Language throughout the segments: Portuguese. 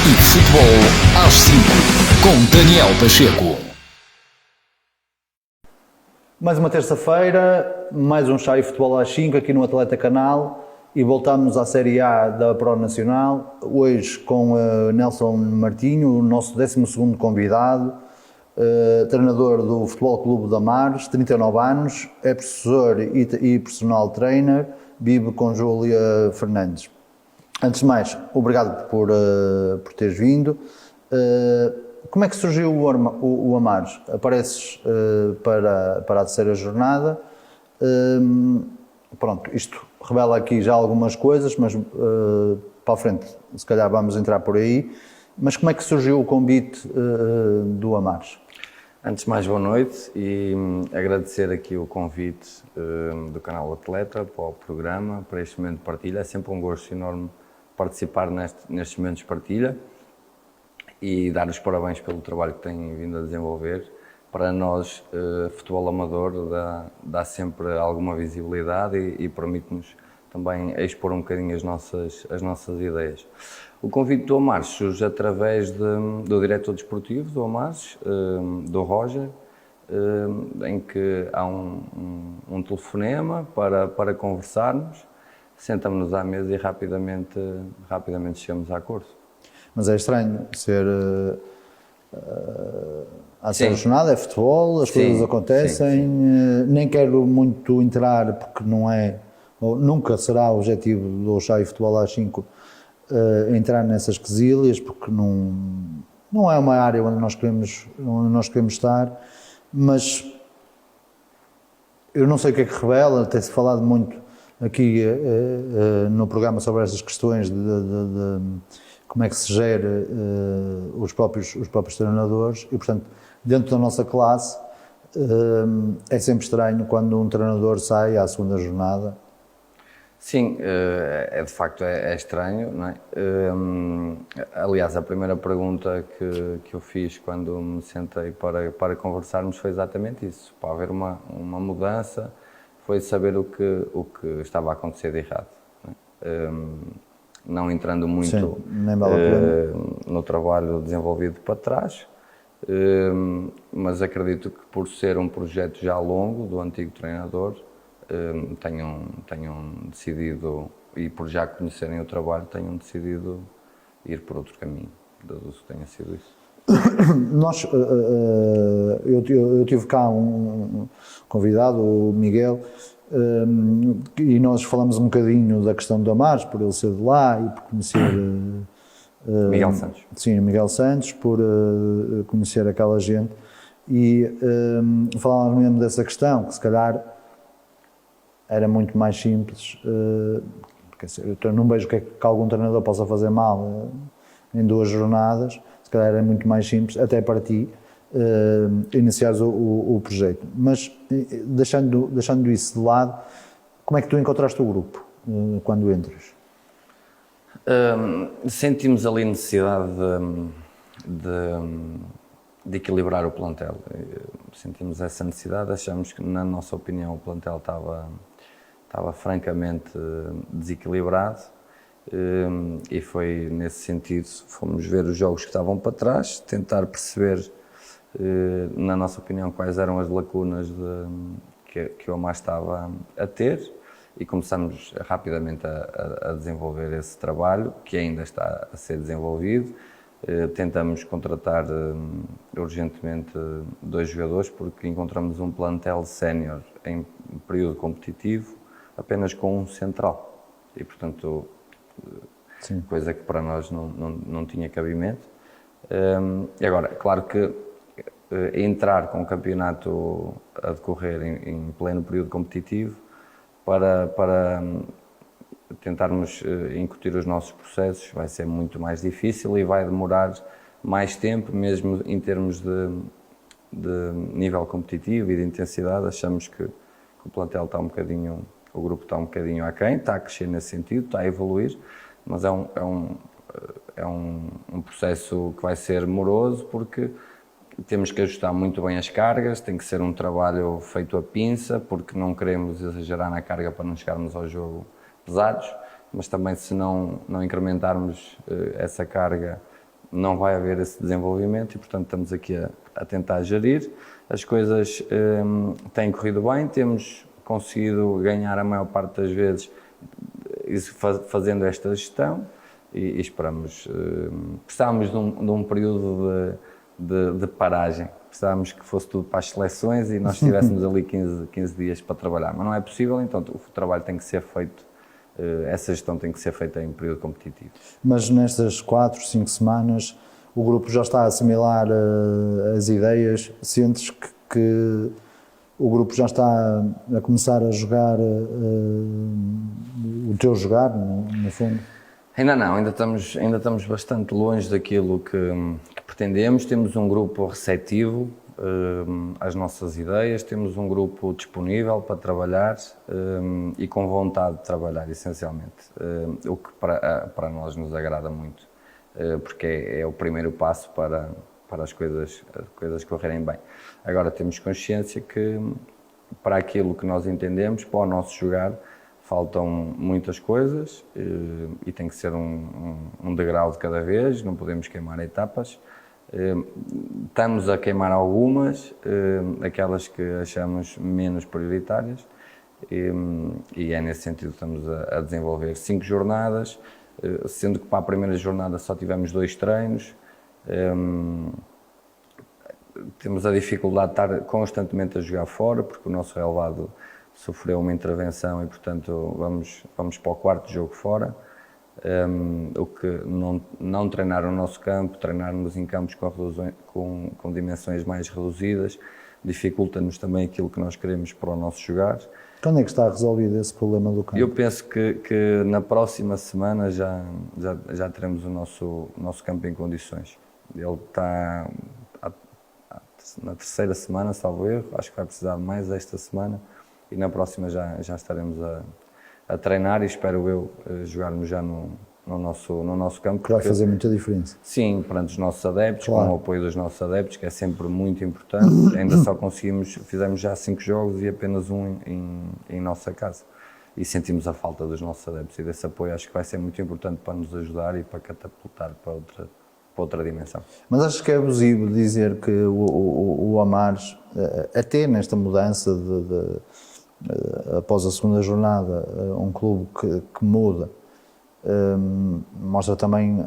e Futebol às 5, com Daniel Pacheco. Mais uma terça-feira, mais um Chá e Futebol às 5 aqui no Atleta Canal e voltamos à Série A da Pro Nacional, hoje com Nelson Martinho, o nosso 12º convidado, treinador do Futebol Clube da Mares, 39 anos, é professor e personal trainer, vive com Júlia Fernandes. Antes de mais, obrigado por teres vindo. Como é que surgiu o Amares? Apareces para a terceira jornada. Pronto, isto revela aqui já algumas coisas, mas para a frente, se calhar vamos entrar por aí. Mas como é que surgiu o convite do Amares? Antes de mais, boa noite e agradecer aqui o convite do canal Atleta para o programa, para este momento de partilha. É sempre um gosto enorme participar nestes momentos de partilha e dar os parabéns pelo trabalho que têm vindo a desenvolver. Para nós, futebol amador dá sempre alguma visibilidade e permite-nos também expor um bocadinho as nossas ideias. O convite do Amares surge através do diretor desportivo do Amares, do Roger, em que há um telefonema para conversarmos, sentamos-nos à mesa e rapidamente chegamos a acordo. Mas é estranho ser a terceira jornada, é futebol, as coisas acontecem, nem quero muito entrar porque não é, ou nunca será o objetivo do Chá e Futebol às 5 entrar nessas quesilhas, porque não é uma área onde nós queremos estar, mas eu não sei o que é que revela, tem-se falado muito aqui no programa sobre estas questões de como é que se gera os próprios treinadores e, portanto, dentro da nossa classe é sempre estranho quando um treinador sai à segunda jornada. Sim, de facto é estranho, não é? Aliás, a primeira pergunta que eu fiz quando me sentei para conversarmos foi exatamente isso. Para haver uma mudança, foi saber o que estava a acontecer de errado. Não entrando muito no trabalho desenvolvido para trás, mas acredito que por ser um projeto já longo do antigo treinador, tenham decidido, e por já conhecerem o trabalho, tenham decidido ir por outro caminho. Deduzo que tenha sido isso. Eu tive cá um convidado, o Miguel, e nós falamos um bocadinho da questão do Amares, por ele ser de lá e por conhecer... Miguel Santos. Sim, Miguel Santos, por conhecer aquela gente. E falávamos mesmo dessa questão, que se calhar era muito mais simples. Eu não vejo o que é que algum treinador possa fazer mal em 2 jornadas. Se calhar era muito mais simples, até para ti, iniciares o projeto. Mas, deixando isso de lado, como é que tu encontraste o grupo quando entras? Sentimos ali necessidade de equilibrar o plantel. Sentimos essa necessidade, achamos que, na nossa opinião, o plantel estava francamente desequilibrado. E foi nesse sentido, fomos ver os jogos que estavam para trás, tentar perceber, na nossa opinião, quais eram as lacunas que o Amares estava a ter e começamos rapidamente a desenvolver esse trabalho, que ainda está a ser desenvolvido. Tentamos contratar urgentemente 2 jogadores porque encontramos um plantel sénior em período competitivo apenas com um central e, portanto, sim, coisa que para nós não tinha cabimento. E agora, claro que entrar com o campeonato a decorrer em pleno período competitivo para tentarmos incutir os nossos processos vai ser muito mais difícil e vai demorar mais tempo, mesmo em termos de nível competitivo e de intensidade. Achamos que o plantel está o grupo está um bocadinho aquém, está a crescer nesse sentido, está a evoluir, mas é um processo que vai ser moroso porque temos que ajustar muito bem as cargas, tem que ser um trabalho feito a pinça, porque não queremos exagerar na carga para não chegarmos ao jogo pesados, mas também se não incrementarmos essa carga não vai haver esse desenvolvimento e, portanto, estamos aqui a tentar gerir. As coisas têm corrido bem, temos conseguido ganhar a maior parte das vezes fazendo esta gestão e esperamos. Precisávamos de um período de paragem, precisávamos que fosse tudo para as seleções e nós tivéssemos ali 15 dias para trabalhar, mas não é possível, então o trabalho tem que ser feito, essa gestão tem que ser feita em período competitivo. Mas nestas 4, 5 semanas o grupo já está a assimilar as ideias, sentes que o grupo já está a começar a jogar o teu jogar, no fundo? Ainda não, ainda estamos bastante longe daquilo que pretendemos. Temos um grupo receptivo às nossas ideias, temos um grupo disponível para trabalhar e com vontade de trabalhar, essencialmente, o que para nós nos agrada muito, porque é o primeiro passo para as coisas correrem bem. Agora temos consciência que para aquilo que nós entendemos, para o nosso jogar, faltam muitas coisas e tem que ser um degrau de cada vez, não podemos queimar etapas. Estamos a queimar algumas, aquelas que achamos menos prioritárias e é nesse sentido que estamos a desenvolver 5 jornadas, sendo que para a primeira jornada só tivemos 2 treinos. Temos a dificuldade de estar constantemente a jogar fora, porque o nosso relevado sofreu uma intervenção e, portanto, vamos para o 4º jogo fora. O que não treinar o nosso campo, treinarmos em campos com dimensões mais reduzidas, dificulta-nos também aquilo que nós queremos para o nosso jogar. Quando é que está resolvido esse problema do campo? Eu penso que na próxima semana já teremos o nosso campo em condições. Ele está na 3ª semana, salvo erro, acho que vai precisar mais esta semana e na próxima já estaremos a treinar e espero eu jogarmos já no nosso campo. Que vai fazer muita diferença. Sim, perante os nossos adeptos, claro, com o apoio dos nossos adeptos, que é sempre muito importante. Ainda só fizemos já 5 jogos e apenas um em nossa casa. E sentimos a falta dos nossos adeptos e desse apoio acho que vai ser muito importante para nos ajudar e para catapultar para outra dimensão. Mas acho que é abusivo dizer que o Amares, até nesta mudança após a segunda jornada, um clube que muda, mostra também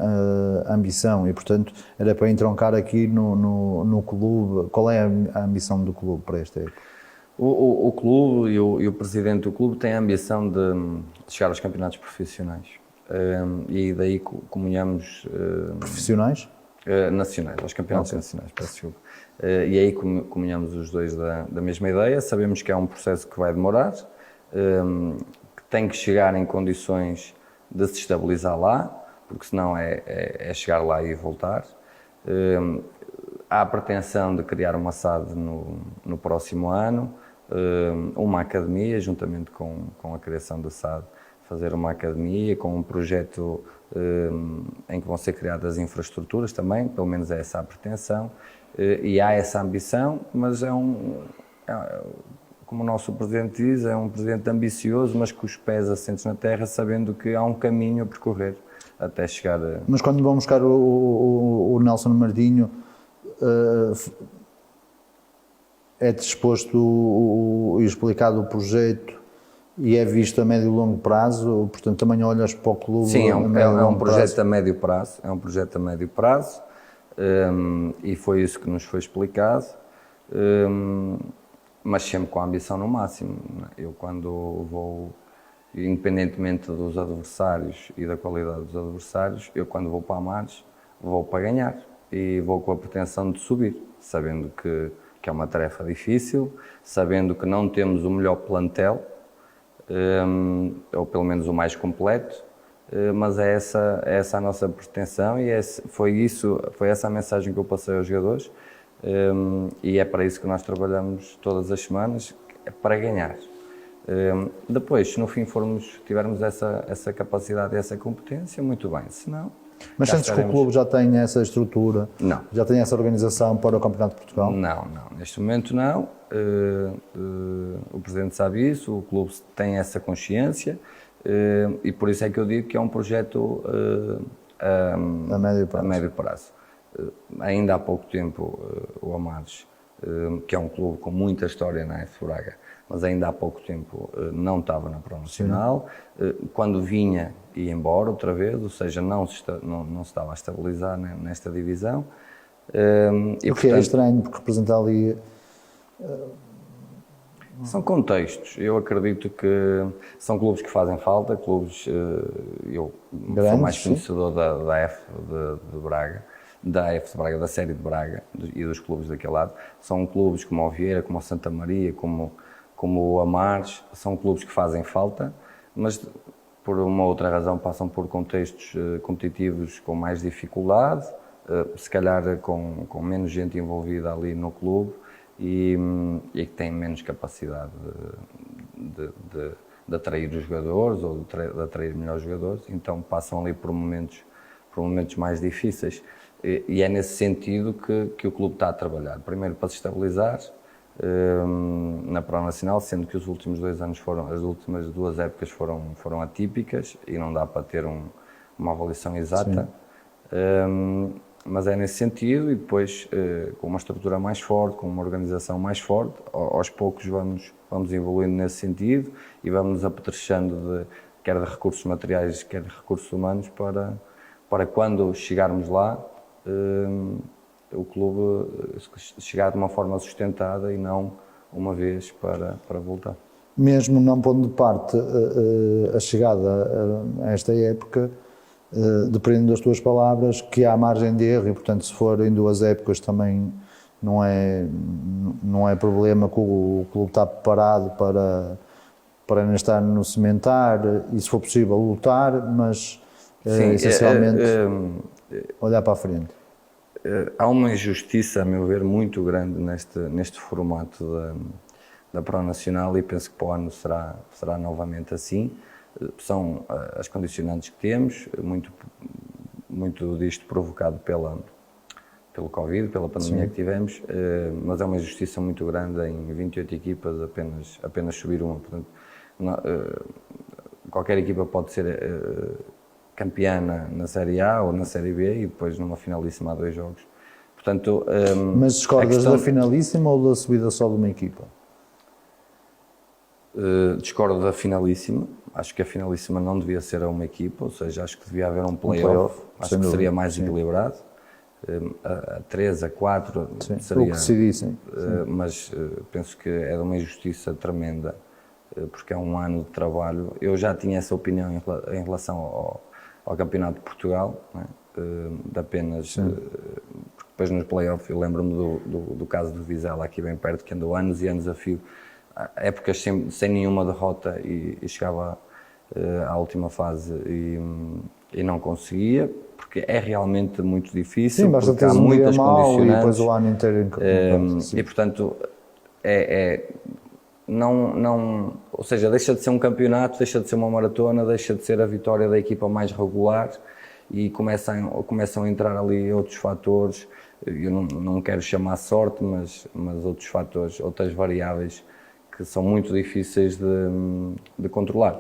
a ambição e, portanto, era para entroncar aqui no clube. Qual é a ambição do clube para esta época? O clube e o presidente do clube têm a ambição de chegar aos campeonatos profissionais. E daí comunhamos... Profissionais? Nacionais, aos campeonatos nacionais, peço desculpa. E aí comunhamos os dois da mesma ideia. Sabemos que é um processo que vai demorar, que tem que chegar em condições de se estabilizar lá, porque senão é chegar lá e voltar. Há a pretensão de criar uma SAD no próximo ano, uma academia, juntamente com a criação da SAD, fazer uma academia com um projeto em que vão ser criadas infraestruturas também, pelo menos é essa a pretensão, e há essa ambição, mas como o nosso presidente diz, é um presidente ambicioso, mas com os pés assentes na terra, sabendo que há um caminho a percorrer até chegar a... Mas quando vão buscar o Nelson Martinho, é-te exposto e explicado o projeto e é visto a médio e longo prazo, portanto também olhas para o clube? Sim, é um projeto a médio prazo, e foi isso que nos foi explicado, mas sempre com a ambição no máximo. Eu quando vou, independentemente dos adversários e da qualidade dos adversários, eu quando vou para Amares, vou para ganhar e vou com a pretensão de subir, sabendo que é uma tarefa difícil, sabendo que não temos o melhor plantel, ou pelo menos o mais completo, mas é essa a nossa pretensão e foi essa a mensagem que eu passei aos jogadores, e é para isso que nós trabalhamos todas as semanas, é para ganhar. Depois, se no fim tivermos essa capacidade e essa competência, muito bem, se não... Mas sentes que o clube já tem essa estrutura? Não. Já tem essa organização para o Campeonato de Portugal? Não. Neste momento não. O Presidente sabe isso, o clube tem essa consciência e por isso é que eu digo que é um projeto a médio prazo. ainda há pouco tempo o Amares, que é um clube com muita história na AF Braga, mas ainda há pouco tempo não estava na Pro Nacional. Quando vinha, ia embora outra vez, ou seja, não se estava a estabilizar nesta divisão. O que é estranho, porque representa ali... São contextos. Eu acredito que são clubes que fazem falta, clubes... Eu sou mais conhecedor da AF de Braga, da AF de Braga, da série de Braga e dos clubes daquele lado. São clubes como o Vieira, como o Santa Maria, como o Amares, são clubes que fazem falta, mas por uma outra razão passam por contextos competitivos com mais dificuldade, se calhar com menos gente envolvida ali no clube e que têm menos capacidade de atrair os jogadores ou de atrair melhores jogadores, então passam ali por momentos mais difíceis. E é nesse sentido que o clube está a trabalhar. Primeiro para se estabilizar na Pro Nacional, sendo que os últimos 2 anos as últimas 2 épocas foram atípicas e não dá para ter uma avaliação exata. Mas é nesse sentido e depois com uma estrutura mais forte, com uma organização mais forte, aos poucos vamos evoluindo nesse sentido e vamos nos apetrechando quer de recursos materiais, quer de recursos humanos para quando chegarmos lá o clube chegar de uma forma sustentada e não uma vez para voltar. Mesmo não pondo de parte a chegada a esta época, dependendo das tuas palavras, que há margem de erro e, portanto, se for em 2 épocas também não é problema que o clube está preparado para ainda estar no cimentar e, se for possível, lutar, mas sim, essencialmente olhar para a frente. Há uma injustiça, a meu ver, muito grande neste formato da Pro Nacional e penso que para o ano será novamente assim. São as condicionantes que temos, muito disto provocado pelo Covid, pela pandemia que tivemos, mas é uma injustiça muito grande em 28 equipas apenas subir uma. Portanto, qualquer equipa pode ser campeã na Série A ou na Série B e depois numa finalíssima há 2 jogos. Portanto, mas discordas da finalíssima ou da subida só de uma equipa? Discordo da finalíssima. Acho que a finalíssima não devia ser a uma equipa, ou seja, acho que devia haver um play-off. Acho que seria mais equilibrado. A 3, a 4 seria... O que decidissem. Mas penso que é de uma injustiça tremenda, porque é um ano de trabalho. Eu já tinha essa opinião em relação ao Campeonato de Portugal, não é? De apenas... porque depois nos play-off, eu lembro-me do caso do Vizela aqui bem perto, que andou anos e anos a fio, épocas sem nenhuma derrota e chegava à última fase e não conseguia, porque é realmente muito difícil. Sim, basta teres um dia mau e depois o ano inteiro e portanto ou seja, deixa de ser um campeonato, deixa de ser uma maratona, deixa de ser a vitória da equipa mais regular e começam a entrar ali outros fatores. Eu não quero chamar sorte, mas outros fatores, outras variáveis que são muito difíceis de controlar.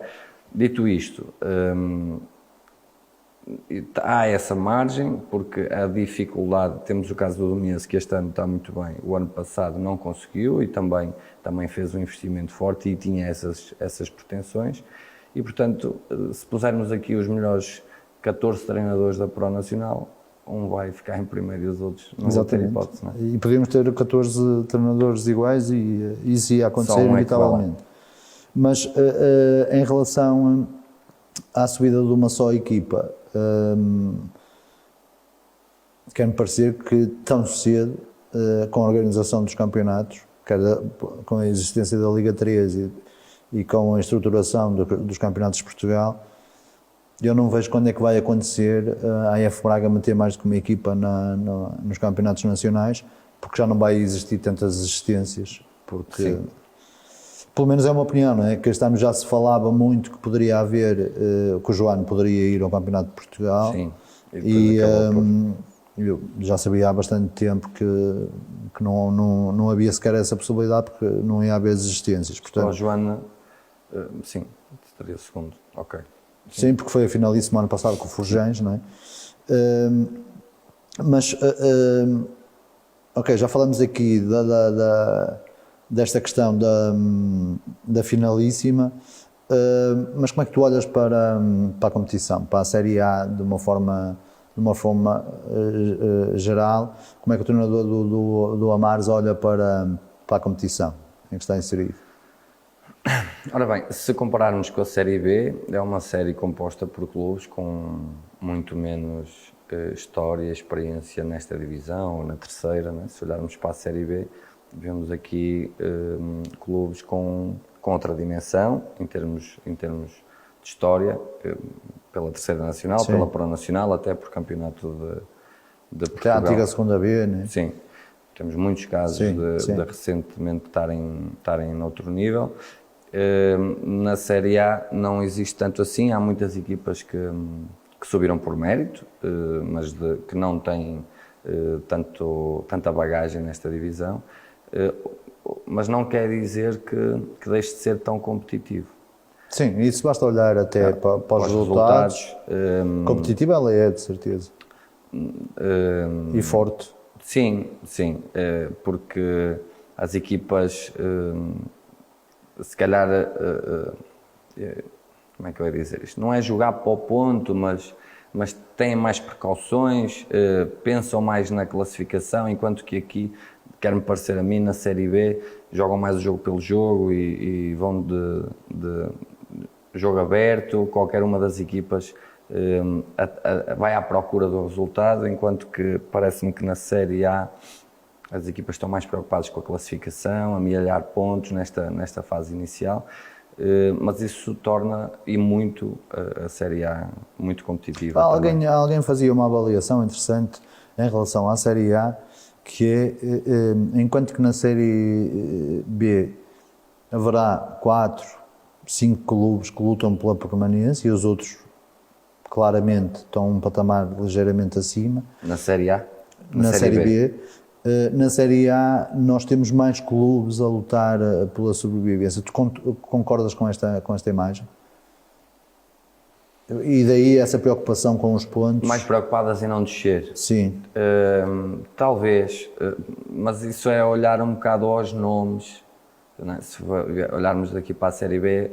Dito isto, há essa margem, porque a dificuldade, temos o caso do Domingos, que este ano está muito bem, o ano passado não conseguiu e também fez um investimento forte e tinha essas pretensões e, portanto, se pusermos aqui os melhores 14 treinadores da Pro Nacional, um vai ficar em primeiro e os outros não vão ter hipótese. Não é? E podíamos ter 14 treinadores iguais e isso ia acontecer inevitavelmente. Mas em relação à subida de uma só equipa, quer-me parecer que tão cedo, com a organização dos campeonatos, com a existência da Liga 3 e com a estruturação dos campeonatos de Portugal, eu não vejo quando é que vai acontecer a AF Braga meter mais do que uma equipa nos campeonatos nacionais, porque já não vai existir tantas existências, porque... Sim. Pelo menos é uma opinião, não é? Que este ano já se falava muito que poderia haver, que o Joano poderia ir ao Campeonato de Portugal. Sim. E eu já sabia há bastante tempo que não havia sequer essa possibilidade, porque não ia haver existências. Portanto, o Joano, sim, estaria segundo, ok. Sim, porque foi a finalíssima ano passado com o Forjães, não é? Mas, ok, já falamos aqui desta questão da finalíssima, mas como é que tu olhas para a competição, para a Série A de uma forma geral? Como é que o treinador do Amares olha para a competição em que está inserido? Ora bem, se compararmos com a Série B, é uma série composta por clubes com muito menos história, experiência nesta divisão ou na terceira, né? Se olharmos para a Série B, vemos aqui clubes com outra dimensão em termos de história, pela terceira nacional, Sim. pela Pro Nacional, até por campeonato de Portugal. Até a antiga segunda B, né? Sim, temos muitos casos de recentemente estarem noutro nível. Na Série A não existe tanto assim, há muitas equipas que subiram por mérito, mas que não têm tanta bagagem nesta divisão, mas não quer dizer que deixe de ser tão competitivo. Sim, isso basta olhar até para os resultados. Competitivo ela é, de certeza. E forte. Sim, porque as equipas, se calhar, como é que eu ia dizer isto? Não é jogar para o ponto, mas têm mais precauções, pensam mais na classificação, enquanto que aqui, quer-me parecer a mim, na Série B, jogam mais o jogo pelo jogo e vão de jogo aberto. Qualquer uma das equipas vai à procura do resultado, enquanto que parece-me que na Série A as equipas estão mais preocupadas com a classificação, amealhar pontos nesta fase inicial, mas isso torna e muito a Série A muito competitiva. Alguém fazia uma avaliação interessante em relação à Série A, que é, enquanto que na Série B haverá 4, 5 clubes que lutam pela permanência e os outros claramente estão um patamar ligeiramente acima. Na Série A? Na Série B. Na Série A nós temos mais clubes a lutar pela sobrevivência. Tu concordas com esta imagem? E daí essa preocupação com os pontos? Mais preocupadas em não descer? Sim. Talvez, mas isso é olhar um bocado aos nomes. Né? Se olharmos daqui para a Série B,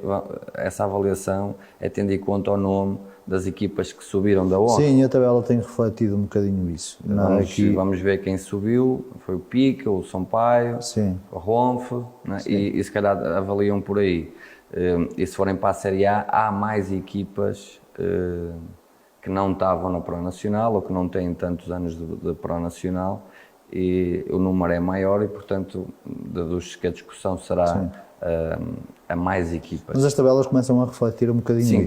essa avaliação é tendo em conta o nome das equipas que subiram da honra. Sim, a tabela tem refletido um bocadinho isso. Vamos ver quem subiu, foi o Pica, o Sampaio, sim, o Ronfe, né? E se calhar avaliam por aí. E se forem para a Série A, há mais equipas que não estavam na Pro Nacional ou que não têm tantos anos de Pro Nacional, e o número é maior e, portanto, deduz-se que a discussão será a mais equipas. Mas as tabelas começam a refletir um bocadinho Sim, isso.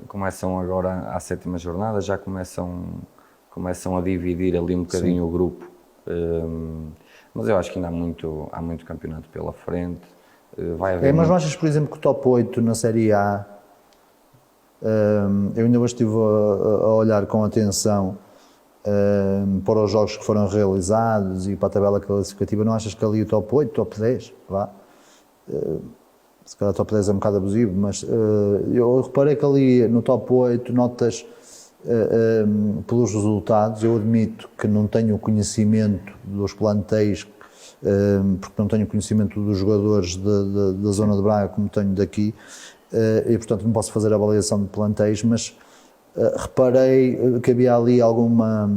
começam agora à 7ª jornada, já começam a dividir ali um bocadinho o grupo, mas eu acho que ainda há muito campeonato pela frente. Mas não achas, por exemplo, que o top 8 na Série A, eu ainda hoje estive a olhar com atenção para os jogos que foram realizados e para a tabela classificativa, não achas que ali o top 8, top 10, vá? Se calhar o top 10 é um bocado abusivo, mas eu reparei que ali no top 8 notas pelos resultados. Eu admito que não tenho conhecimento dos plantéis, porque não tenho conhecimento dos jogadores da zona de Braga como tenho daqui, e portanto não posso fazer avaliação de plantéis, mas reparei que havia ali alguma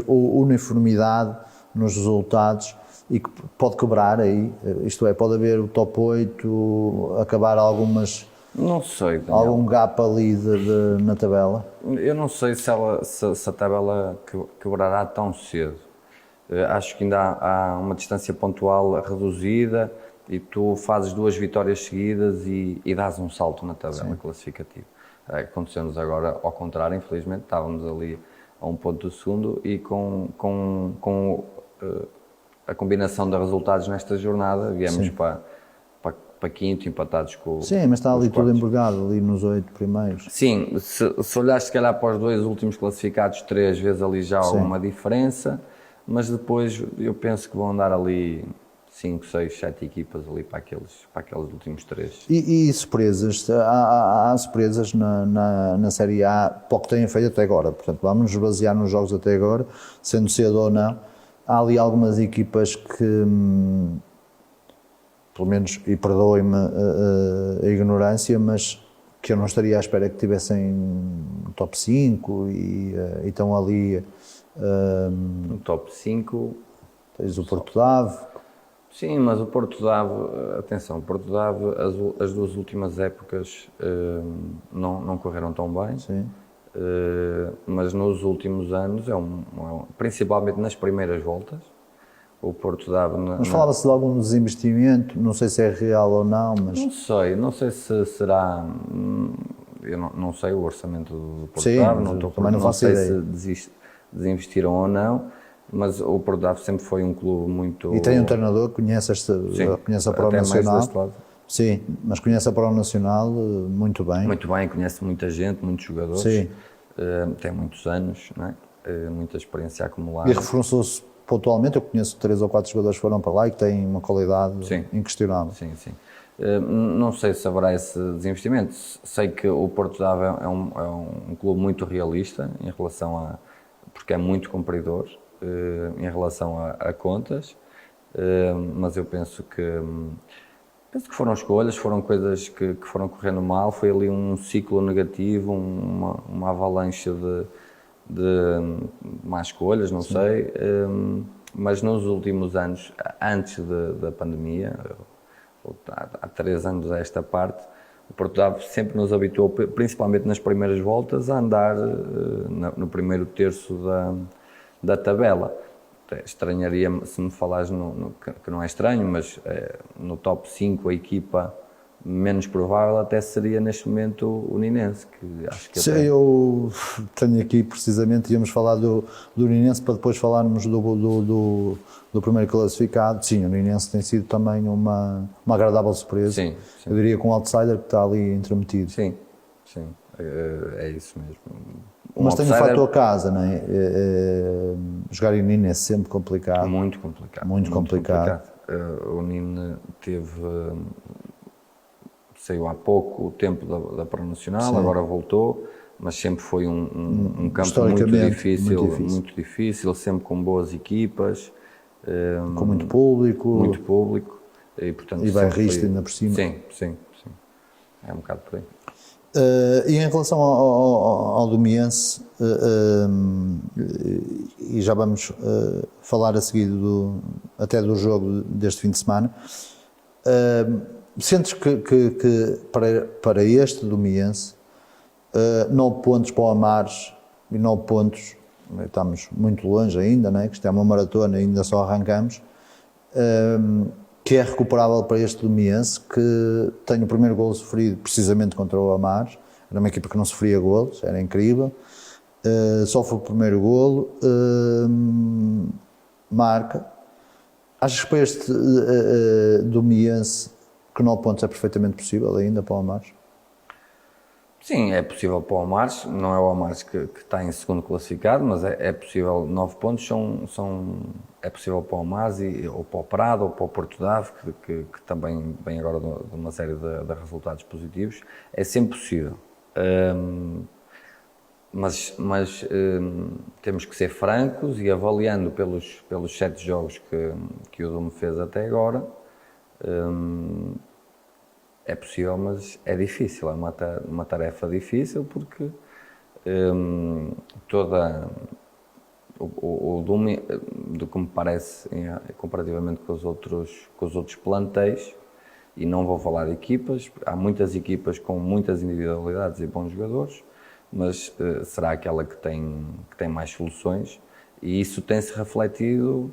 uniformidade nos resultados e que pode quebrar aí, isto é, pode haver o top 8, acabar algumas... Não sei, Daniel. Algum gap ali na tabela? Eu não sei se a tabela quebrará tão cedo. Acho que ainda há uma distância pontual reduzida e tu fazes 2 vitórias seguidas e dás um salto na tabela classificativa. Aconteceu-nos agora ao contrário, infelizmente, estávamos ali a 1 ponto do segundo e com a combinação de resultados nesta jornada viemos para quinto, empatados com o... Sim, mas está ali tudo embrulhado, ali nos 8 primeiros. Sim, se olhares se calhar para os 2 últimos classificados, 3 vezes ali já há alguma diferença, mas depois eu penso que vão andar ali 5, 6, 7 equipas ali para aqueles últimos 3. E surpresas? Há surpresas na Série A para o que têm feito até agora. Portanto, vamos nos basear nos jogos até agora, sendo cedo ou não. Há ali algumas equipas que, pelo menos, e perdoem-me a ignorância, mas que eu não estaria à espera que tivessem no top 5 e estão ali. No top 5. Tens o Porto Ave. Sim, mas o Porto Ave, atenção, o Porto Ave, as 2 últimas épocas não correram tão bem. Sim. Mas nos últimos anos, principalmente nas primeiras voltas, o Porto Ave... Mas falava-se de algum desinvestimento, não sei se é real ou não, mas... Não sei se será... Eu não sei o orçamento do Porto Sim, Ave, não sei se desinvestiram ou não, mas o Porto Ave sempre foi um clube muito... E tem um treinador que conhece a Pro Nacional. Sim, mas conhece a Pro Nacional muito bem. Muito bem, conhece muita gente, muitos jogadores. Sim. Tem muitos anos, não é? Muita experiência acumulada. E reforçou-se pontualmente. Eu conheço 3 ou 4 jogadores que foram para lá e que têm uma qualidade inquestionável. Sim. Não sei se haverá esse desinvestimento. Sei que o Porto Ave é um clube muito realista em relação porque é muito cumpridor em relação a contas, mas eu penso que foram escolhas, foram coisas que foram correndo mal, foi ali um ciclo negativo, uma avalanche de más escolhas, não sei, mas nos últimos anos, antes da pandemia, há 3 anos a esta parte, o Porto Ave sempre nos habituou, principalmente nas primeiras voltas, a andar no primeiro terço da tabela. Estranharia-me se me falares, que não é estranho, mas no top 5 a equipa menos provável até seria neste momento o Uninense. Que acho que Sim, eu tenho aqui precisamente, íamos falar do Uninense para depois falarmos do primeiro classificado. Sim, o Uninense tem sido também uma agradável surpresa. Sim. Eu diria com um outsider que está ali intrometido. Sim, é isso mesmo. Mas tem o fator casa, não é? Jogar em Nino é sempre complicado. Muito complicado. Muito complicado. O Nino saiu há pouco tempo da Pro Nacional, agora voltou, mas sempre foi um campo muito difícil, sempre com boas equipas. Com muito público. E, portanto, bairrista ainda por cima. Sim. É um bocado por aí. E em relação ao Domiense, e já vamos falar a seguir até do jogo deste fim de semana, sentes que para este Domiense, 9 pontos para o Amares e 9 pontos, estamos muito longe ainda, não é? Que isto é uma maratona, ainda só arrancamos, que é recuperável para este Domiense, que tem o primeiro golo sofrido precisamente contra o Amares, era uma equipa que não sofria golos, era incrível, sofre o primeiro golo, marca. Achas que para este Domiense que 9 pontos é perfeitamente possível ainda para o Amares? Sim, é possível para o Amares, não é o Amares que está em segundo classificado, mas é possível. 9 pontos é possível para o Amares, ou para o Prado, ou para o Porto Ave, que também vem agora de uma série de resultados positivos. É sempre possível. Mas temos que ser francos e avaliando pelos 7 jogos que o Dom fez até agora, é possível, mas é difícil, é uma tarefa difícil porque o Dom, do que me parece, comparativamente com os outros plantéis, e não vou falar de equipas, há muitas equipas com muitas individualidades e bons jogadores, mas será aquela que tem mais soluções, e isso tem-se refletido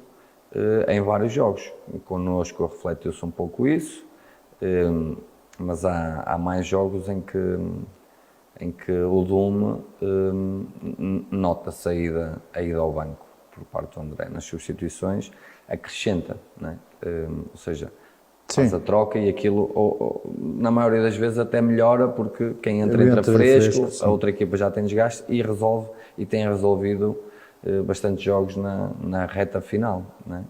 em vários jogos. Connosco refletiu-se um pouco isso, mas há mais jogos em que o Dom nota a ida ao banco por parte do André. Nas substituições acrescenta, não é? Ou seja, faz a troca e aquilo, na maioria das vezes, até melhora, porque quem entra fresco, a outra equipa já tem desgaste e resolve, e tem resolvido bastante jogos na reta final, não é?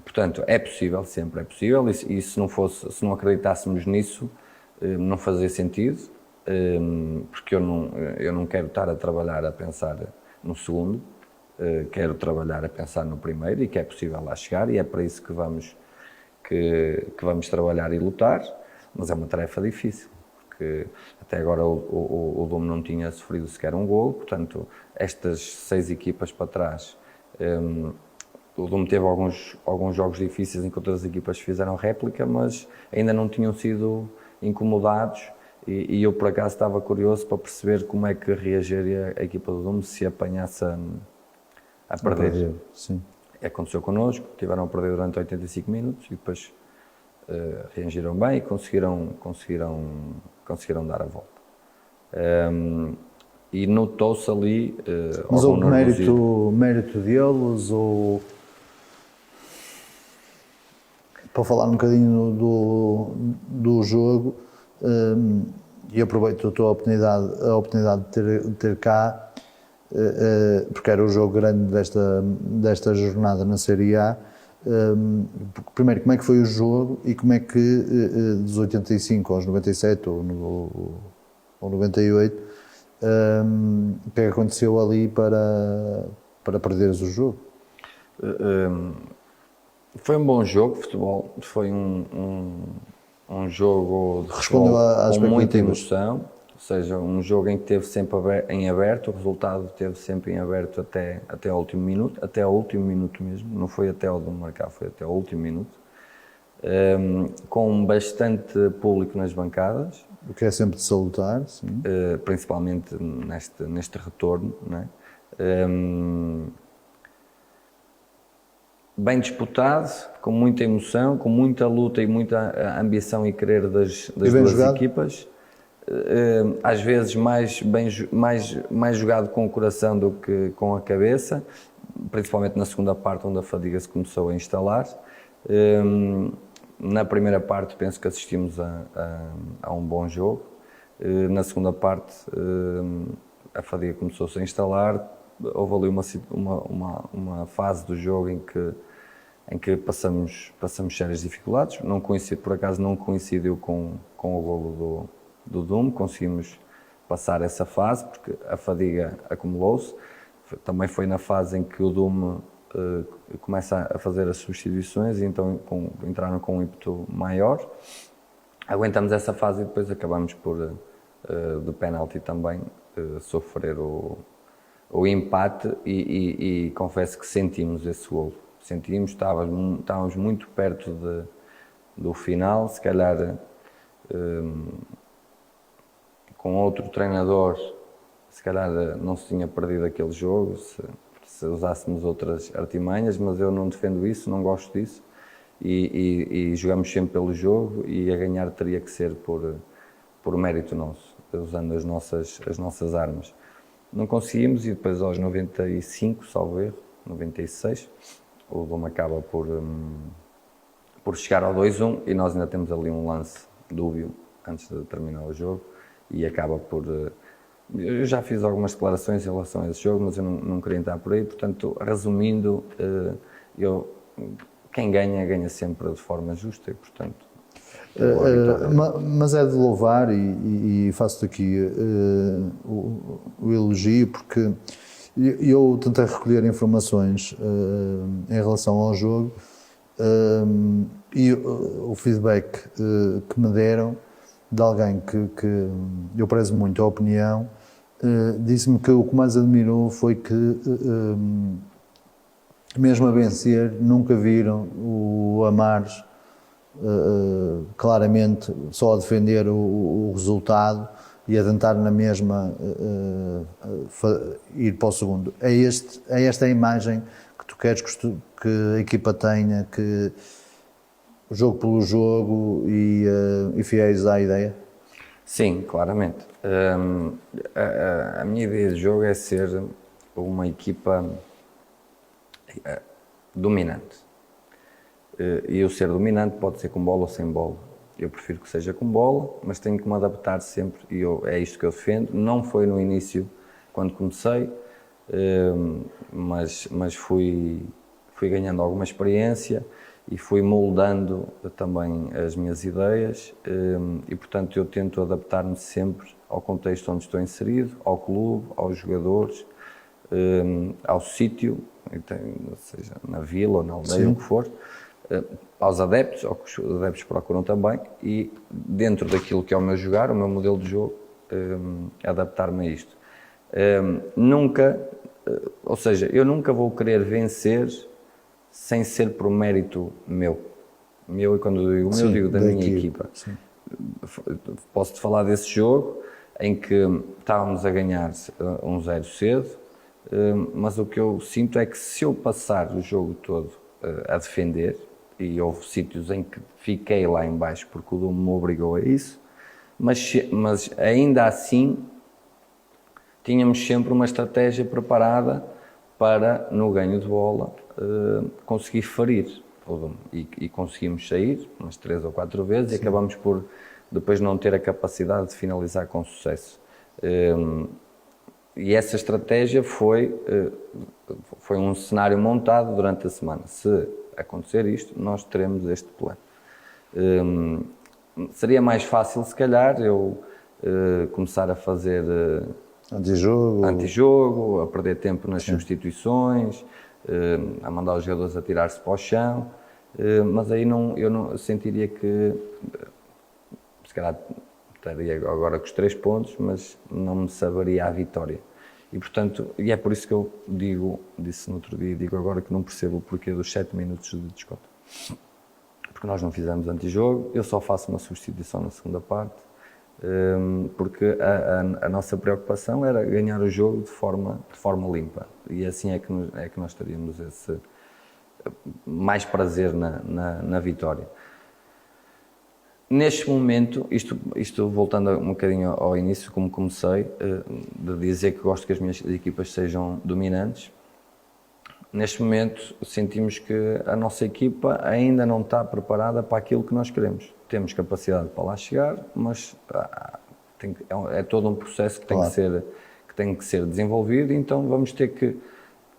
Portanto, é possível, sempre é possível, e se não acreditássemos nisso, não fazia sentido, porque eu não quero estar a trabalhar a pensar no segundo, quero trabalhar a pensar no primeiro, e que é possível lá chegar, e é para isso que vamos trabalhar e lutar, mas é uma tarefa difícil, porque até agora o Dom não tinha sofrido sequer um golo, portanto, estas 6 equipas para trás, o Dom teve alguns jogos difíceis em que outras equipas fizeram réplica, mas ainda não tinham sido incomodados, e eu por acaso estava curioso para perceber como é que reagiria a equipa do Dom se apanhasse a perder. Sim. Aconteceu connosco, tiveram a perder durante 85 minutos e depois reagiram bem e conseguiram dar a volta. E notou-se ali Mas houve nervosismo. mérito deles, ou para falar um bocadinho do jogo, e aproveito a tua oportunidade de ter cá, porque era o jogo grande desta jornada na Série A. Primeiro, como é que foi o jogo e como é que dos 85 aos 97 ou 98, o que é que aconteceu ali para perderes o jogo? Foi um bom jogo de futebol, foi um jogo de Respondeu às futebol com muita expectativas. emoção, ou seja, um jogo em que teve sempre em aberto, o resultado teve sempre em aberto até ao último minuto mesmo, não foi até ao de marcar, foi até ao último minuto, com bastante público nas bancadas, O que é sempre de salutar, sim. principalmente neste retorno, não é? Bem disputado, com muita emoção, com muita luta e muita ambição e querer das duas jogado? equipas. Às vezes mais jogado com o coração do que com a cabeça, principalmente na segunda parte, onde a fadiga se começou a instalar. Na primeira parte penso que assistimos a um bom jogo. Na segunda parte a fadiga começou-se a instalar. Houve ali uma fase do jogo em que passamos sérias dificuldades. Por acaso não coincidiu com o golo do Dom, conseguimos passar essa fase porque a fadiga acumulou-se. Também foi na fase em que o Dom começa a fazer as substituições e então entraram com um ímpeto maior. Aguentamos essa fase e depois acabamos por, do penalti também, sofrer o empate e confesso que sentimos esse golo. Estávamos muito perto do final, se calhar com outro treinador, se calhar não se tinha perdido aquele jogo, se usássemos outras artimanhas, mas eu não defendo isso, não gosto disso, e jogamos sempre pelo jogo, e a ganhar teria que ser por mérito nosso, usando as nossas armas. Não conseguimos, e depois aos 95, salvo erro, 96, o Dom acaba por chegar ao 2-1 e nós ainda temos ali um lance dúbio antes de terminar o jogo e acaba por... Eu já fiz algumas declarações em relação a esse jogo, mas eu não queria entrar por aí, portanto, resumindo, quem ganha sempre de forma justa e, portanto... Mas é de louvar e faço-te aqui o elogio, porque eu tentei recolher informações em relação ao jogo e o feedback que me deram de alguém que eu prezo muito a opinião, disse-me que o que mais admirou foi que mesmo a vencer nunca viram o Amares claramente só a defender o resultado e a tentar na mesma ir para o segundo. É esta a imagem que tu queres que a equipa tenha, que o jogo pelo jogo e fiéis à ideia? Sim, claramente. A minha ideia de jogo é ser uma equipa dominante. E o ser dominante pode ser com bola ou sem bola. Eu prefiro que seja com bola, mas tenho que me adaptar sempre, e é isto que eu defendo. Não foi no início, quando comecei, mas fui fui ganhando alguma experiência e fui moldando também as minhas ideias e, portanto, eu tento adaptar-me sempre ao contexto onde estou inserido, ao clube, aos jogadores, ao sítio, ou seja, na vila ou na aldeia, o que for, aos adeptos, ao que os adeptos procuram também, e dentro daquilo que é o meu jogar, o meu modelo de jogo, adaptar-me a isto. Ou seja, eu nunca vou querer vencer sem ser por mérito meu. Meu, e quando eu digo meu, digo da minha equipa. Posso-te falar desse jogo em que estávamos a ganhar 1-0 cedo, mas o que eu sinto é que se eu passar o jogo todo a defender, e houve sítios em que fiquei lá em baixo porque o Dume me obrigou a isso, mas ainda assim tínhamos sempre uma estratégia preparada para, no ganho de bola, conseguir ferir o Dume. E conseguimos sair umas 3 ou 4 vezes e acabamos por depois não ter a capacidade de finalizar com sucesso. E essa estratégia foi um cenário montado durante a semana. Se acontecer isto, nós teremos este plano. Seria mais fácil, se calhar, eu começar a fazer antijogo, a perder tempo nas substituições, a mandar os jogadores a tirar-se para o chão, mas aí eu sentiria que, se calhar, estaria agora com os 3 pontos, mas não me saberia a vitória. E, portanto, é por isso que eu disse no outro dia e digo agora que não percebo o porquê dos 7 minutos de desconto. Porque nós não fizemos antijogo, eu só faço uma substituição na segunda parte, porque a nossa preocupação era ganhar o jogo de forma limpa. E assim é que nós teríamos mais prazer na vitória. Neste momento, isto voltando um bocadinho ao início, como comecei, de dizer que gosto que as minhas equipas sejam dominantes, neste momento sentimos que a nossa equipa ainda não está preparada para aquilo que nós queremos. Temos capacidade para lá chegar, mas é todo um processo que tem que ser desenvolvido, então vamos ter que,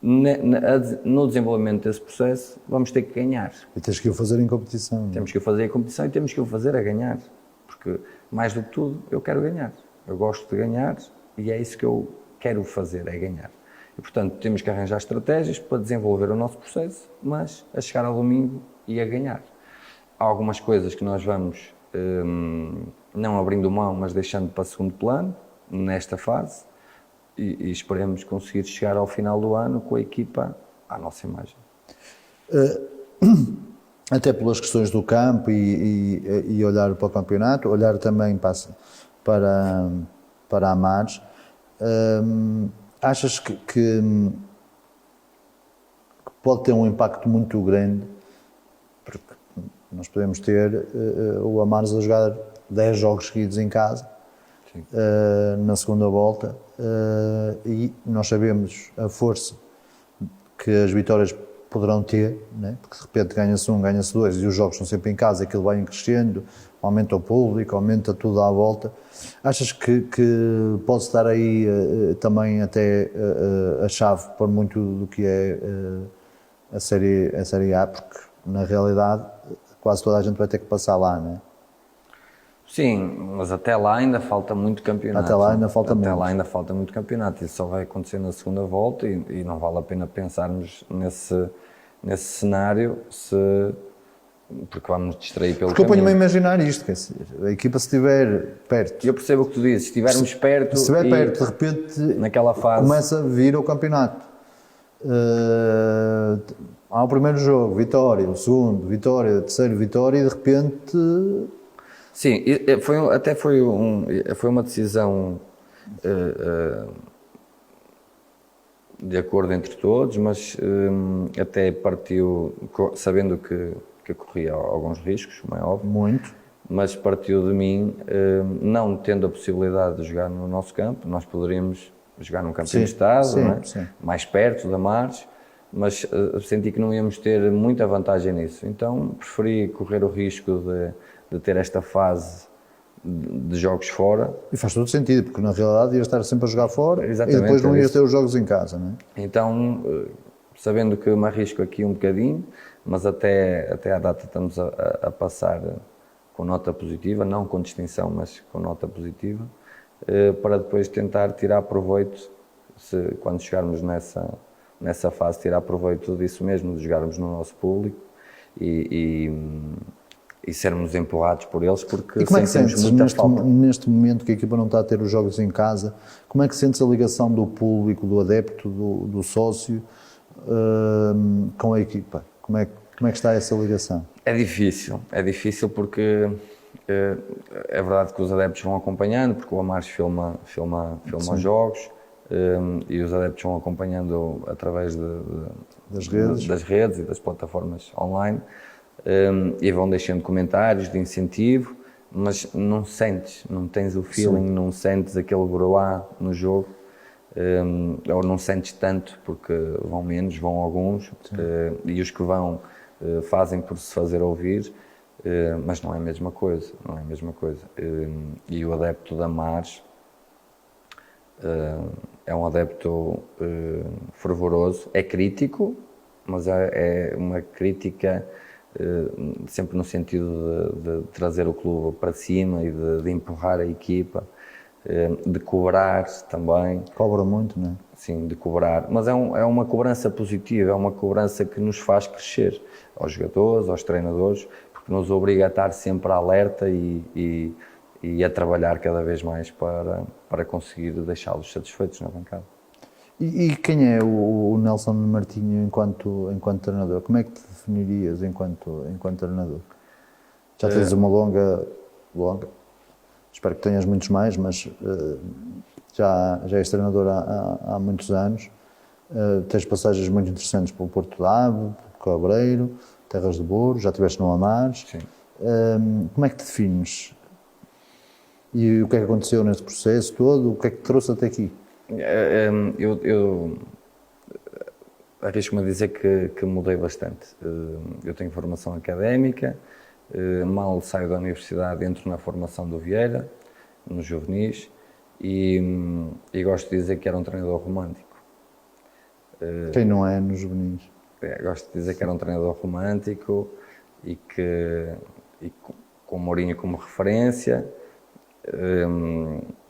no desenvolvimento desse processo, vamos ter que ganhar. E tens que o fazer em competição. Temos que o fazer em competição e temos que o fazer a ganhar. Porque, mais do que tudo, eu quero ganhar. Eu gosto de ganhar e é isso que eu quero fazer, é ganhar. E, portanto, temos que arranjar estratégias para desenvolver o nosso processo, mas a chegar ao domingo e a ganhar. Há algumas coisas que nós vamos não abrindo mão, mas deixando para segundo plano, nesta fase, e esperemos conseguir chegar ao final do ano com a equipa à nossa imagem. Até pelas questões do campo e olhar para o campeonato, olhar também para a Mares, achas que pode ter um impacto muito grande, porque nós podemos ter o Amares a jogar 10 jogos seguidos em casa, na segunda volta, e nós sabemos a força que as vitórias poderão ter, né? Porque de repente ganha-se um, ganha-se 2 e os jogos estão sempre em casa, aquilo vai crescendo, aumenta o público, aumenta tudo à volta. Achas que pode estar aí também até a chave para muito do que é a série A, porque na realidade quase toda a gente vai ter que passar lá, não é? Sim, mas até lá ainda falta muito campeonato. Até lá ainda falta muito. Até lá ainda falta muito campeonato. Isso só vai acontecer na segunda volta e não vale a pena pensarmos nesse cenário, porque vamos distrair pelo caminho. Porque eu ponho-me a imaginar isto, quer dizer, a equipa se estiver perto... Eu percebo o que tu dizes, se estivermos perto... Se estiver perto, de repente, naquela fase, começa a vir o campeonato. Há o primeiro jogo, vitória, o segundo, vitória, o terceiro, vitória, e de repente... Sim, foi uma decisão de acordo entre todos, mas até partiu, sabendo que corria alguns riscos, como é óbvio. Muito. Mas partiu de mim, não tendo a possibilidade de jogar no nosso campo, nós poderíamos jogar num campo de estado, não é? Mais perto da Mares, mas senti que não íamos ter muita vantagem nisso. Então preferi correr o risco de ter esta fase de jogos fora. E faz todo sentido, porque na realidade ia estar sempre a jogar fora. Exatamente, e depois não ia ter os jogos em casa, não é? Então sabendo que me arrisco aqui um bocadinho, mas até à data estamos a passar com nota positiva, não com distinção, mas com nota positiva, para depois tentar tirar proveito, quando chegarmos nessa fase, tirar proveito disso mesmo, de jogarmos no nosso público e sermos empurrados por eles, porque E como é que sentimos sentes muita falta. neste momento que a equipa não está a ter os jogos em casa, como é que sentes a ligação do público, do adepto, do sócio com a equipa? Como é que está essa ligação? É difícil porque é verdade que os adeptos vão acompanhando, porque o Amares filma os jogos, e os adeptos vão acompanhando através das redes e das plataformas online, e vão deixando comentários de incentivo, mas não tens o feeling, não sentes aquele broá no jogo, ou não sentes tanto, porque vão menos, vão alguns, e os que vão fazem por se fazer ouvir, mas não é a mesma coisa, e o adepto da Amares é um adepto fervoroso, é crítico, mas é uma crítica sempre no sentido de trazer o clube para cima e de empurrar a equipa, de cobrar também. Cobra muito, não é? Sim, de cobrar, mas é uma cobrança positiva, é uma cobrança que nos faz crescer, aos jogadores, aos treinadores, porque nos obriga a estar sempre alerta e a trabalhar cada vez mais para conseguir deixá-los satisfeitos na bancada. E quem é o Nelson Martinho enquanto treinador? Como é que te definirias enquanto treinador? Já tens uma longa, espero que tenhas muitos mais, mas já és treinador há muitos anos, tens passagens muito interessantes pelo Porto de Ave, pelo Cabreiro, Terras de Boro, já estiveste no Amares. Sim. Como é que te defines? E o que é que aconteceu nesse processo todo? O que é que te trouxe até aqui? Eu arrisco-me a dizer que mudei bastante. Eu tenho formação académica, mal saio da universidade, entro na formação do Vieira, nos juvenis, e gosto de dizer que era um treinador romântico. Quem não é nos juvenis? Gosto de dizer que era um treinador romântico e com o Mourinho como referência.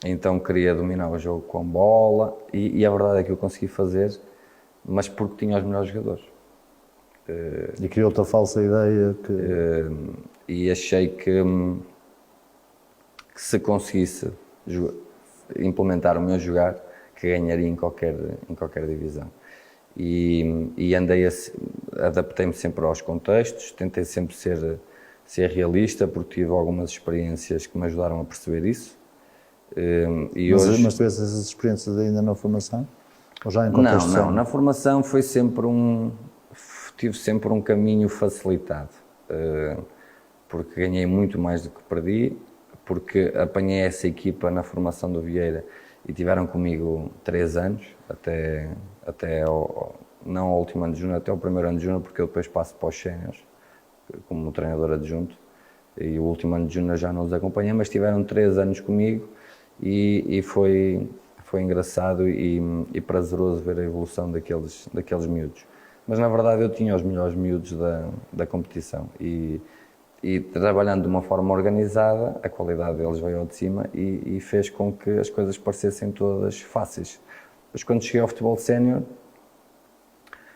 Então queria dominar o jogo com bola e a verdade é que eu consegui fazer, mas porque tinha os melhores jogadores. E criou-te a falsa ideia E achei que se conseguisse implementar o meu jogar, que ganharia em qualquer divisão. E adaptei-me sempre aos contextos, tentei sempre ser realista, porque tive algumas experiências que me ajudaram a perceber isso. Mas tiveste essas experiências ainda na formação? Ou já em contexto? Não, na formação tive sempre um caminho facilitado, porque ganhei muito mais do que perdi, porque apanhei essa equipa na formação do Vieira e tiveram comigo 3 anos, não ao último ano de júnior, até ao primeiro ano de júnior, porque eu depois passo para os séniores como treinador adjunto, e o último ano de júnior já não os acompanhei, mas tiveram 3 anos comigo e foi engraçado e prazeroso ver a evolução daqueles miúdos. Mas na verdade eu tinha os melhores miúdos da competição e trabalhando de uma forma organizada, a qualidade deles veio ao de cima e fez com que as coisas parecessem todas fáceis. Mas quando cheguei ao futebol sénior,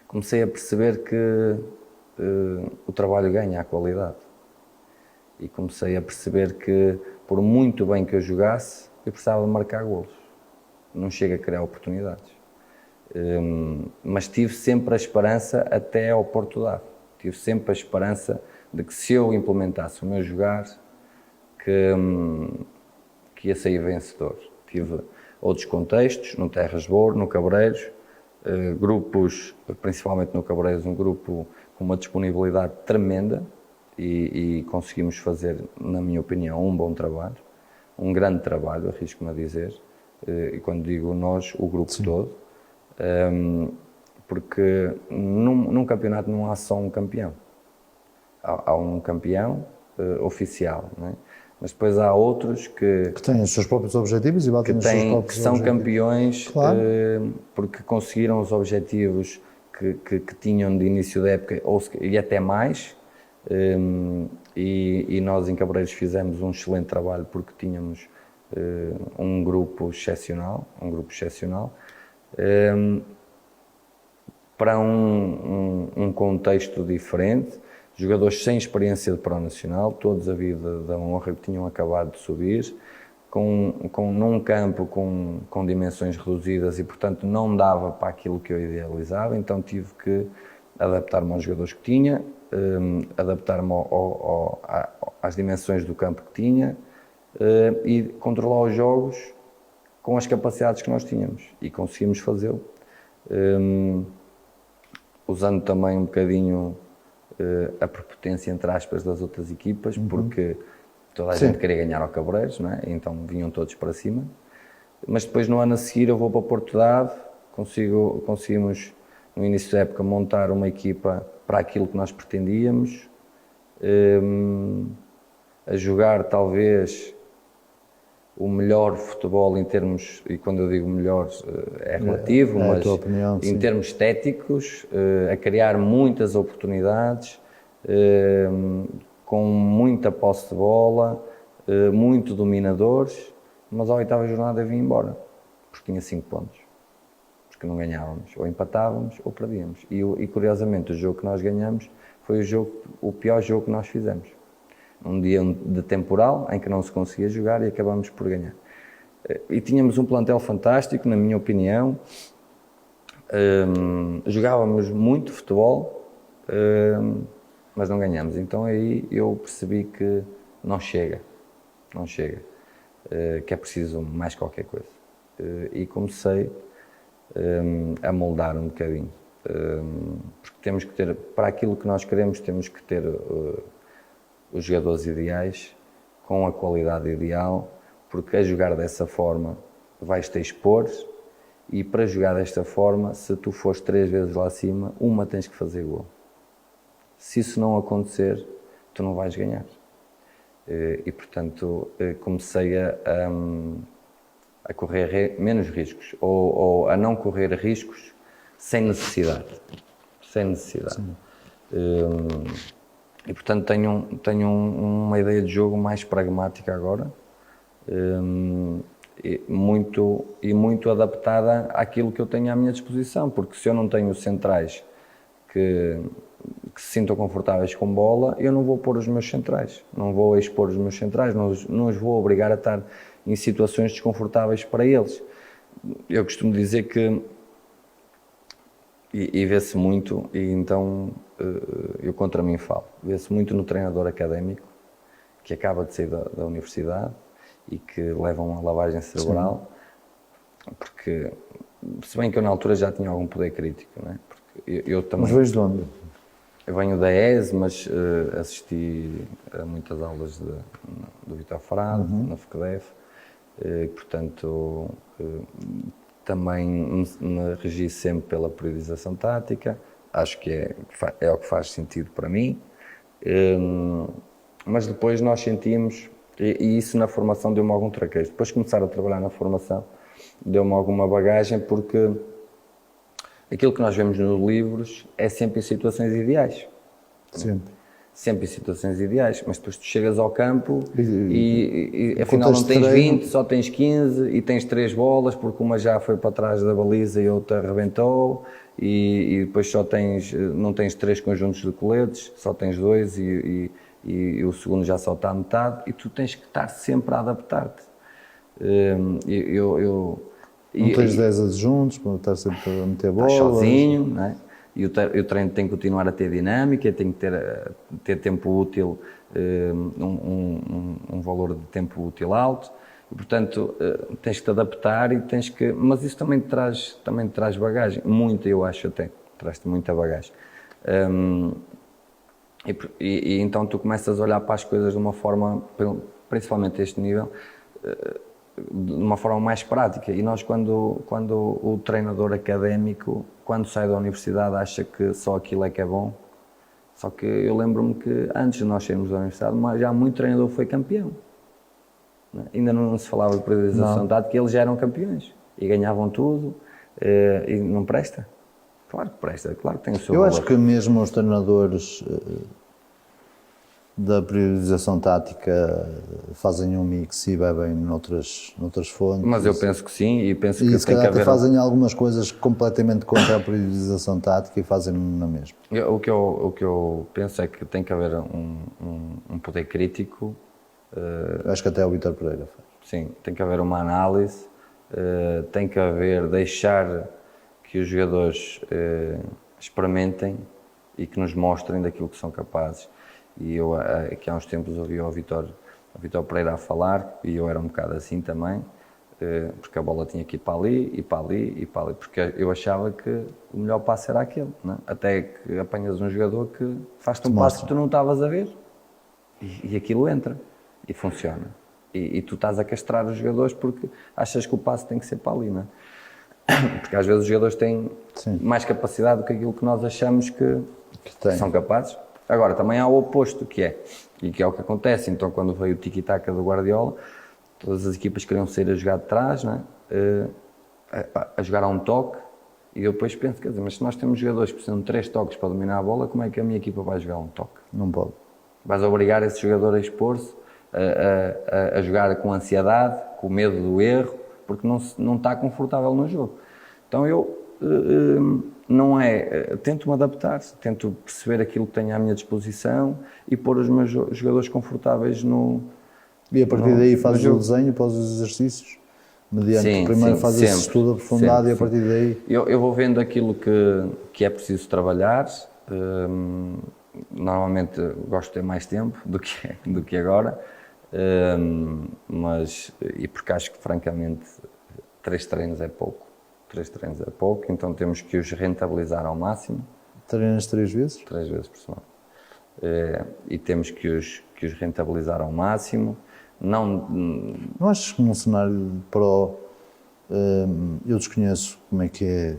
comecei a perceber que o trabalho ganha a qualidade. E comecei a perceber que, por muito bem que eu jogasse, eu precisava de marcar golos. Não chega a criar oportunidades. Mas tive sempre a esperança até ao Porto de Ave. Tive sempre a esperança de que, se eu implementasse o meu jogar, que ia sair vencedor. Tive outros contextos, no Terras de Boro, no Cabreiros, grupos, principalmente no Cabreiros, um grupo com uma disponibilidade tremenda e conseguimos fazer, na minha opinião, um bom trabalho, um grande trabalho, arrisco-me a dizer, e quando digo nós, o grupo Sim. todo, porque num campeonato não há só um campeão, há um campeão oficial, não é? Mas depois há outros que têm os seus próprios objetivos e batem os seus próprios que são objetivos. campeões, Claro. porque conseguiram os objetivos que tinham de início da época, e até mais, e nós em Cabreiros fizemos um excelente trabalho porque tínhamos um grupo excepcional, para um contexto diferente, jogadores sem experiência de Pro Nacional, todos a vida da honra que tinham acabado de subir, num campo com dimensões reduzidas e, portanto, não dava para aquilo que eu idealizava, então tive que adaptar-me aos jogadores que tinha, adaptar-me às dimensões do campo que tinha e controlar os jogos com as capacidades que nós tínhamos, e conseguimos fazê-lo, usando também um bocadinho a prepotência, entre aspas, das outras equipas, porque toda a gente queria ganhar ao Cabreiros, não é? Então vinham todos para cima. Mas depois, no ano a seguir, eu vou para Porto Dade, conseguimos, no início da época, montar uma equipa para aquilo que nós pretendíamos, a jogar talvez o melhor futebol em termos, e quando eu digo melhor é relativo, mas a tua opinião, em termos estéticos, a criar muitas oportunidades, com muita posse de bola, muito dominadores, mas à oitava jornada eu vim embora, porque tinha 5 pontos, porque não ganhávamos, ou empatávamos ou perdíamos. E curiosamente o jogo que nós ganhamos foi o pior jogo que nós fizemos. Um dia de temporal em que não se conseguia jogar e acabamos por ganhar. E tínhamos um plantel fantástico, na minha opinião, jogávamos muito futebol, mas não ganhamos. Então aí eu percebi que não chega, que é preciso mais qualquer coisa. E comecei a moldar um bocadinho, porque temos que ter, para aquilo que nós queremos, temos que ter os jogadores ideais, com a qualidade ideal, porque a jogar dessa forma vais-te expor, e para jogar desta forma, se tu fores 3 vezes lá acima, uma tens que fazer gol. Se isso não acontecer, tu não vais ganhar. E portanto comecei a correr menos riscos, ou a não correr riscos sem necessidade. E portanto tenho uma ideia de jogo mais pragmática agora, e muito adaptada àquilo que eu tenho à minha disposição, porque se eu não tenho centrais que se sintam confortáveis com bola, eu não vou pôr os meus centrais, não vou expor os meus centrais, não os vou obrigar a estar em situações desconfortáveis para eles. Eu costumo dizer que, e vê-se muito, e então eu contra mim falo, vê-se muito no treinador académico, que acaba de sair da universidade e que leva uma lavagem cerebral, porque, se bem que eu na altura já tinha algum poder crítico, não é? Porque eu também... Mas vens de onde? Eu venho da ES, mas assisti a muitas aulas do Vitor Frade, na FECDEF, portanto também me regi sempre pela periodização tática, acho que é o que faz sentido para mim, mas depois nós sentimos, e isso na formação deu-me algum traquejo, depois de começar a trabalhar na formação deu-me alguma bagagem, porque aquilo que nós vemos nos livros é sempre em situações ideais. Sempre em situações ideais, mas depois tu chegas ao campo e afinal não tens 20, só tens 15 e tens 3 bolas, porque uma já foi para trás da baliza e outra arrebentou, e depois não tens 3 conjuntos de coletes, só tens 2 e o segundo já só está a metade, e tu tens que estar sempre a adaptar-te. Não tens 10 adjuntos para estar sempre a meter bolas. Estás sozinho, não é? E o treino tem que continuar a ter dinâmica, tem que ter tempo útil, um valor de tempo útil alto, e portanto tens que te adaptar e tens que... Mas isso também te traz bagagem, muita, eu acho até, traz-te muita bagagem. E então tu começas a olhar para as coisas de uma forma, principalmente a este nível, de uma forma mais prática. E nós, quando o treinador académico, quando sai da universidade, acha que só aquilo é que é bom. Só que eu lembro-me que antes de nós sairmos da universidade, já muito treinador foi campeão. Ainda não se falava de periodização tática, eles já eram campeões e ganhavam tudo, e não presta. Claro que presta, claro que tem o seu Eu valor. acho que mesmo os treinadores da priorização tática fazem um mix e bebem noutras fontes. Mas eu penso que sim, e penso E que se tem que calhar até haver... fazem algumas coisas completamente contra a priorização tática e fazem na mesma. O que eu penso é que tem que haver um poder crítico. Acho que até o Vítor Pereira faz. Sim, tem que haver uma análise, tem que haver, deixar que os jogadores experimentem e que nos mostrem daquilo que são capazes. E eu aqui há uns tempos ouvi o Vítor Pereira a falar, e eu era um bocado assim também, porque a bola tinha que ir para ali, e para ali, e para ali, porque eu achava que o melhor passe era aquele, não é? Até que apanhas um jogador que faz-te um passe que tu não estavas a ver, e aquilo entra, e funciona. E tu estás a castrar os jogadores porque achas que o passe tem que ser para ali, não é? Porque às vezes os jogadores têm mais capacidade do que aquilo que nós achamos que são capazes. Agora, também há o oposto, que é o que acontece. Então, quando veio o tiki-taka do Guardiola, todas as equipas queriam sair a jogar de trás, não é? A jogar a um toque, e eu depois penso, quer dizer, mas se nós temos jogadores que precisam de 3 toques para dominar a bola, como é que a minha equipa vai jogar a um toque? Não pode. Vais obrigar esse jogador a expor-se, a jogar com ansiedade, com medo do erro, porque não está confortável no jogo. Então eu tento-me adaptar, tento perceber aquilo que tenho à minha disposição e pôr os meus jogadores confortáveis no... E a partir daí fazes o desenho para os exercícios? Mediante primeiro fazes esse estudo aprofundado e a partir daí... Eu vou vendo aquilo que é preciso trabalhar. Normalmente gosto de ter mais tempo do que agora, e porque acho que francamente 3 treinos é pouco. 3 treinos é pouco, então temos que os rentabilizar ao máximo. Treinas 3 vezes? 3 vezes por semana. E temos que os rentabilizar ao máximo. Não achas que num cenário de Pro, eu desconheço como é que é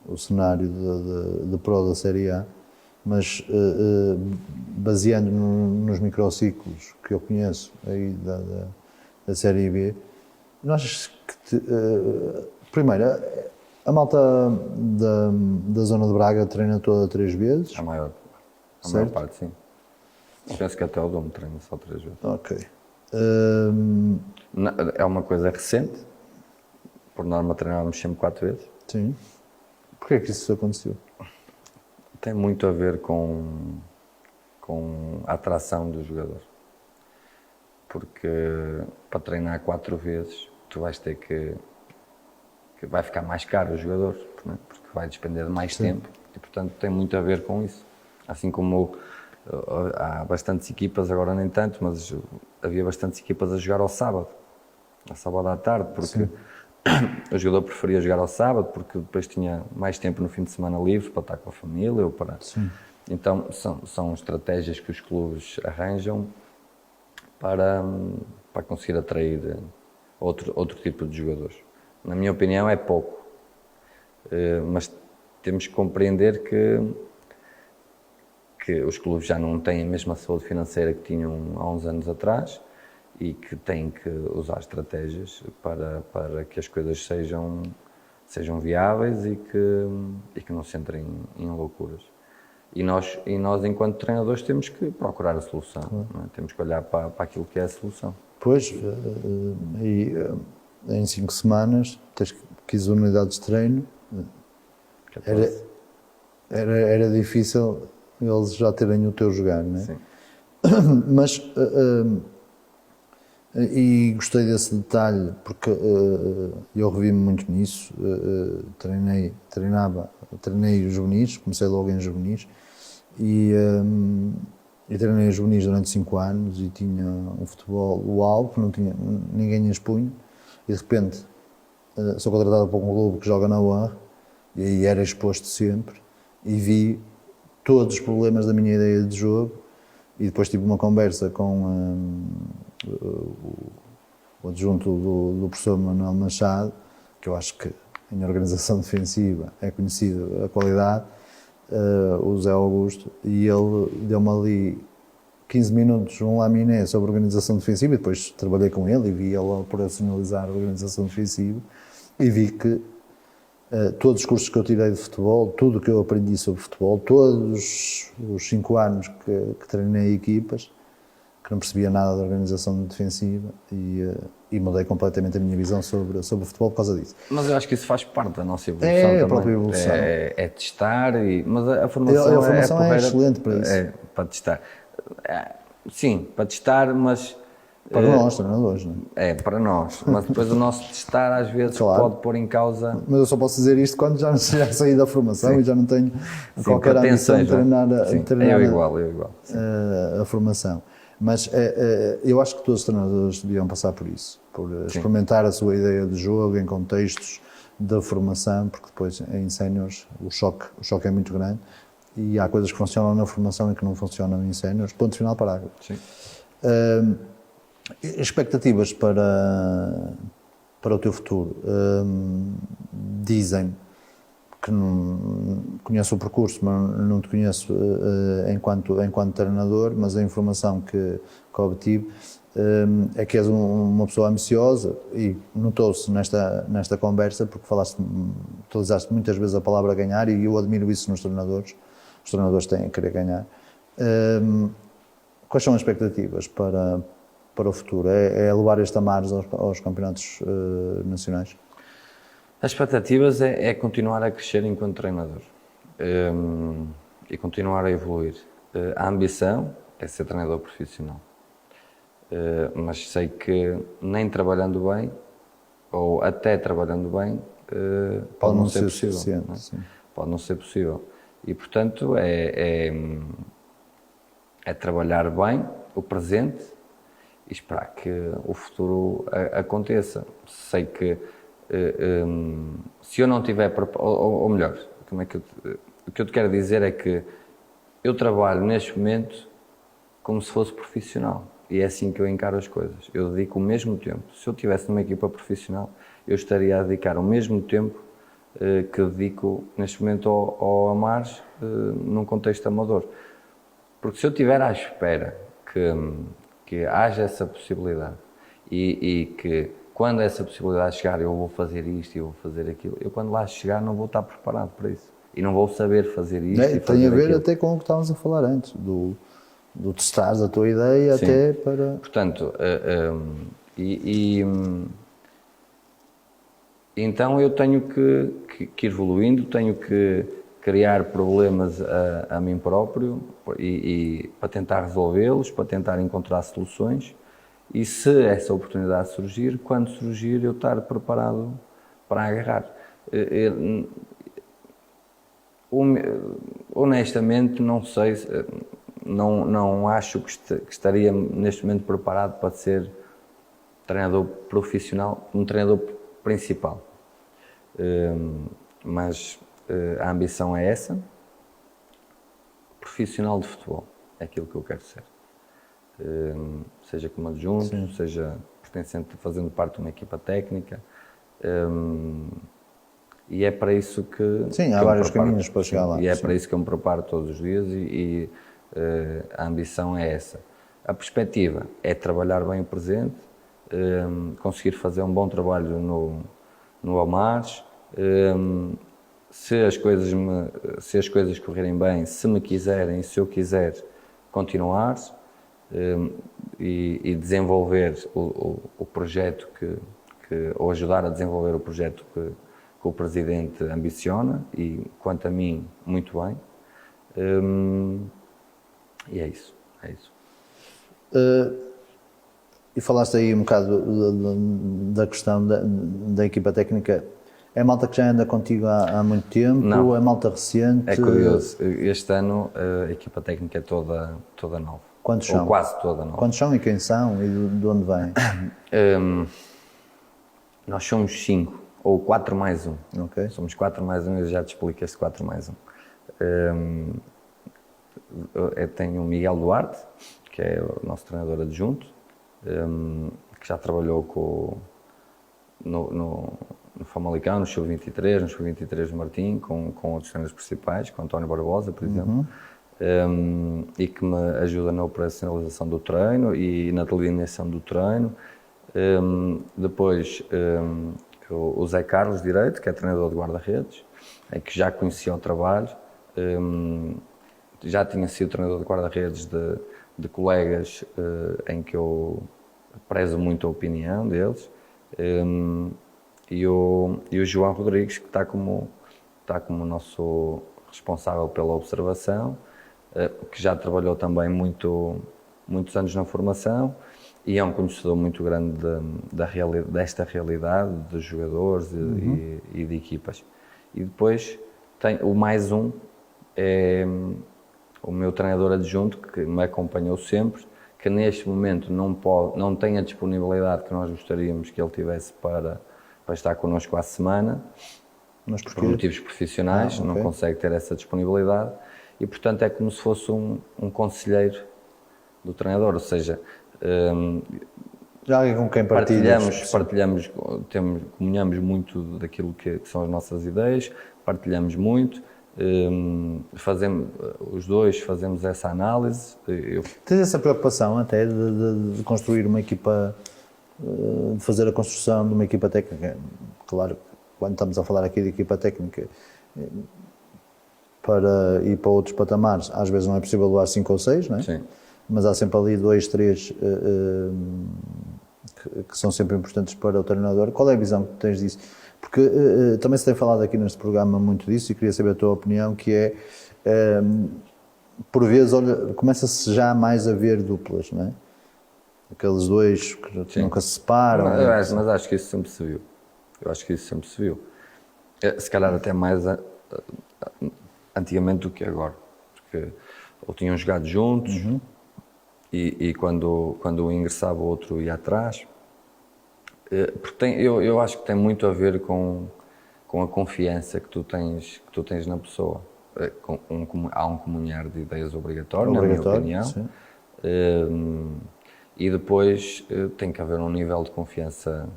o cenário de Pro da Série A, mas baseando nos microciclos que eu conheço aí da Série B, não achas que, primeiro, a malta da zona de Braga treina toda 3 vezes? A maior parte, sim. Penso que até o Dom treina só 3 vezes. Ok. É uma coisa recente, por norma treinávamos sempre 4 vezes. Sim. Porquê é que isso aconteceu? Tem muito a ver com a atração do jogador. Porque para treinar 4 vezes, tu vais ter que vai ficar mais caro o jogador, não é? Porque vai despender de mais tempo e, portanto, tem muito a ver com isso. Assim como há bastantes equipas, agora nem tanto, mas havia bastantes equipas a jogar ao sábado à tarde, porque o jogador preferia jogar ao sábado, porque depois tinha mais tempo no fim de semana livre para estar com a família ou para... Então, são estratégias que os clubes arranjam para conseguir atrair outro tipo de jogadores. Na minha opinião, é pouco, mas temos que compreender que os clubes já não têm a mesma saúde financeira que tinham há uns anos atrás e que têm que usar estratégias para que as coisas sejam viáveis e que não se entrem em loucuras. E nós, enquanto treinadores, temos que procurar a solução, não é? Temos que olhar para aquilo que é a solução. Pois, em 5 semanas, tens 15 unidades de treino, era difícil eles já terem o teu jogar, não é? Sim. Mas, e gostei desse detalhe, porque eu revi-me muito nisso, treinei os juvenis, comecei logo em juvenis, e treinei os juvenis durante 5 anos e tinha um futebol uau, que não tinha, ninguém expunha, e de repente sou contratado para um clube que joga na UAR, e aí era exposto sempre, e vi todos os problemas da minha ideia de jogo, e depois tive uma conversa com o adjunto do professor Manuel Machado, que eu acho que em organização defensiva é conhecido a qualidade, o Zé Augusto, e ele deu-me ali 15 minutos um laminé sobre organização defensiva, e depois trabalhei com ele e vi ele operacionalizar a organização defensiva, e vi que todos os cursos que eu tirei de futebol, tudo o que eu aprendi sobre futebol, todos os 5 anos que treinei equipas, que não percebia nada da organização defensiva e mudei completamente a minha visão sobre o futebol por causa disso. Mas eu acho que isso faz parte da nossa evolução É também. a própria evolução. É testar, mas a formação, A formação é porreira, excelente para isso. É, para testar. Sim, para testar, mas... Para nós, treinadores, não é? É, para nós. Mas depois o nosso testar às vezes Claro. pode pôr em causa... Mas eu só posso dizer isto quando já saí da formação e já não tenho qualquer ambição de treinar, Eu igual. a formação. Mas eu acho que todos os treinadores deviam passar por isso, por experimentar a sua ideia de jogo em contextos da formação, porque depois em séniores o choque é muito grande e há coisas que funcionam na formação e que não funcionam em séniores, ponto final, parágrafo. Sim. Expectativas para o teu futuro? Dizem que não conheço o percurso, mas não te conheço enquanto treinador, mas a informação que obtive é que és uma pessoa ambiciosa e notou-se nesta conversa, porque utilizaste muitas vezes a palavra ganhar e eu admiro isso nos treinadores. Os treinadores têm a querer ganhar. Quais são as expectativas para o futuro? É levar este Amares aos campeonatos nacionais? As expectativas é continuar a crescer enquanto treinador e continuar a evoluir. A ambição é ser treinador profissional, mas sei que nem trabalhando bem, ou até trabalhando bem, pode não ser possível. Não é? Pode não ser possível. E, portanto, é trabalhar bem o presente e esperar que o futuro aconteça. Sei que se eu não tiver, ou melhor, o que eu te quero dizer é que eu trabalho neste momento como se fosse profissional e é assim que eu encaro as coisas. Eu dedico o mesmo tempo. Se eu estivesse numa equipa profissional, eu estaria a dedicar o mesmo tempo que dedico neste momento ao Amares num contexto amador. Porque se eu estiver à espera que haja essa possibilidade e que quando essa possibilidade chegar eu vou fazer isto e eu vou fazer aquilo, eu quando lá chegar não vou estar preparado para isso e não vou saber fazer isto e fazer tem a ver aquilo. Até com o que estávamos a falar antes, do testares a tua ideia. Sim. Até para... Portanto, então eu tenho que ir evoluindo, tenho que criar problemas a mim próprio e para tentar resolvê-los, para tentar encontrar soluções e se essa oportunidade surgir, quando surgir eu estar preparado para agarrar. Honestamente não sei, não acho que estaria neste momento preparado para ser treinador profissional, um treinador principal, mas a ambição é essa, profissional de futebol, é aquilo que eu quero ser. Seja como adjunto, sim, seja pertencente, fazendo parte de uma equipa técnica, e é para isso que... Sim, há vários caminhos para chegar lá. E é para isso que eu me preparo todos os dias e a ambição é essa. A perspectiva é trabalhar bem o presente, conseguir fazer um bom trabalho no Amares, se as coisas correrem bem, se me quiserem, se eu quiser continuar e desenvolver o projeto ou ajudar a desenvolver o projeto que o Presidente ambiciona e, quanto a mim, muito bem. E é isso. E falaste aí um bocado da questão da equipa técnica. É malta que já anda contigo há muito tempo? Não. É malta recente? É curioso. Este ano a equipa técnica é toda nova. Quantos são? Ou quase toda nova. Quantos são e quem são e de onde vêm? Nós somos 5, ou 4 mais 1. Okay. Somos 4 mais 1 e eu já te explico este 4 mais 1. Eu tenho o Miguel Duarte, que é o nosso treinador adjunto, que já trabalhou no Famalicão, no Sub-23, no Sub-23 do Martim, com outros treinadores principais, com António Barbosa, por exemplo, e que me ajuda na operacionalização do treino e na delineação do treino. Depois o Zé Carlos Direito, que é treinador de guarda-redes, em que já conhecia o trabalho, já tinha sido treinador de guarda-redes de colegas em que eu prezo muito a opinião deles, e o João Rodrigues, que está como nosso responsável pela observação, que já trabalhou também muitos anos na formação e é um conhecedor muito grande desta realidade dos jogadores e de equipas. E depois tem o mais um, é o meu treinador adjunto, que me acompanhou sempre, que neste momento não tem a disponibilidade que nós gostaríamos que ele tivesse para estar connosco à semana, Mas por motivos profissionais, okay. Não consegue ter essa disponibilidade e, portanto, é como se fosse um conselheiro do treinador, ou seja, já alguém com quem comunhamos muito daquilo que são as nossas ideias, partilhamos muito, os dois fazemos essa análise. Tens essa preocupação até de construir uma equipa, de fazer a construção de uma equipa técnica? Claro, quando estamos a falar aqui de equipa técnica, para ir para outros patamares, às vezes não é possível levar 5 ou 6, não é? Sim. Mas há sempre ali 2, 3 que são sempre importantes para o treinador. Qual é a visão que tens disso? Porque também se tem falado aqui neste programa muito disso e queria saber a tua opinião, que é, por vezes, olha, começa-se já mais a ver duplas, não é? Aqueles dois que nunca se separam. Mas acho que isso sempre se viu. Eu acho que isso sempre se viu. Se calhar até mais antigamente do que agora. Porque ou tinham jogado juntos e quando um ingressava o outro ia atrás. Porque eu acho que tem muito a ver com a confiança que tu tens na pessoa. Há um comunhar de ideias obrigatório, na minha opinião. Sim. E depois tem que haver um nível de confiança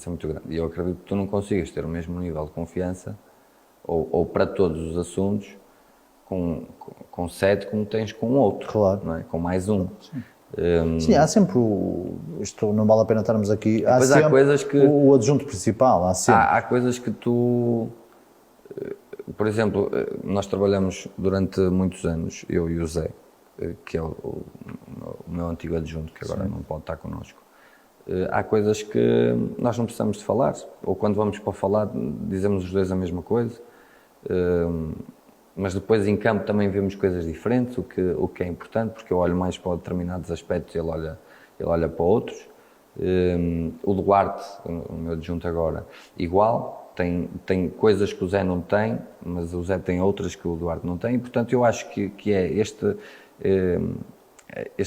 muito grande. E eu acredito que tu não consigas ter o mesmo nível de confiança, ou para todos os assuntos, com 7 como tens com outro. Claro. Não é? Com mais um. Sim, há sempre isto não vale a pena estarmos aqui. Há sempre coisas que o adjunto principal. Há coisas que tu... Por exemplo, nós trabalhamos durante muitos anos, eu e o Zé, que é o meu antigo adjunto, que agora não pode estar connosco. Há coisas que nós não precisamos de falar, ou quando vamos para falar dizemos os dois a mesma coisa, mas depois em campo também vemos coisas diferentes, o que é importante, porque eu olho mais para determinados aspectos e ele olha para outros. O Duarte, o meu adjunto agora, igual, tem coisas que o Zé não tem, mas o Zé tem outras que o Duarte não tem, e portanto eu acho que é este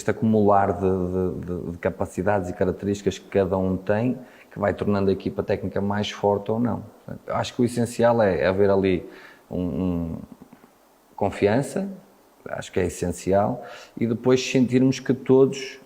acumular de capacidades e características que cada um tem, que vai tornando a equipa técnica mais forte ou não. Eu acho que o essencial é haver ali confiança, acho que é essencial, e depois sentirmos que todos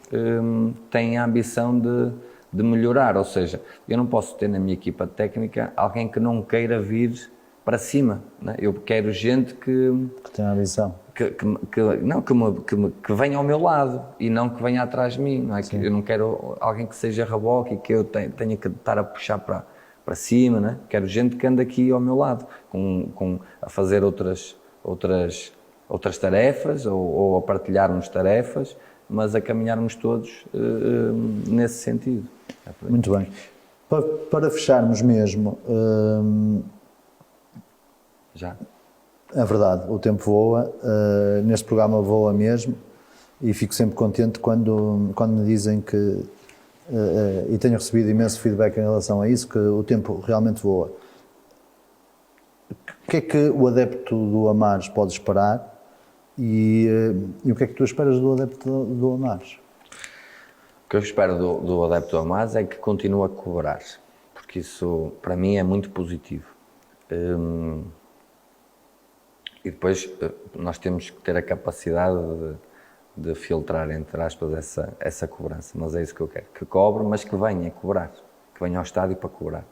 têm a ambição de melhorar, ou seja, eu não posso ter na minha equipa técnica alguém que não queira vir para cima, né? Eu quero gente que tem a ambição. Que venha ao meu lado e não que venha atrás de mim, não é? Eu não quero alguém que seja reboque e que eu tenha que estar a puxar para cima, né? Quero gente que ande aqui ao meu lado, a fazer outras tarefas ou a partilharmos tarefas, mas a caminharmos todos nesse sentido. Muito bem. Para fecharmos mesmo, já? É verdade, o tempo voa, neste programa voa mesmo, e fico sempre contente quando me dizem que, e tenho recebido imenso feedback em relação a isso, que o tempo realmente voa. O que é que o adepto do Amares pode esperar e o que é que tu esperas do adepto do Amares? O que eu espero do adepto do Amares é que continue a cobrar, porque isso para mim é muito positivo. E depois nós temos que ter a capacidade de filtrar, entre aspas, essa cobrança. Mas é isso que eu quero, que cobre, mas que venha a cobrar, que venha ao estádio para cobrar.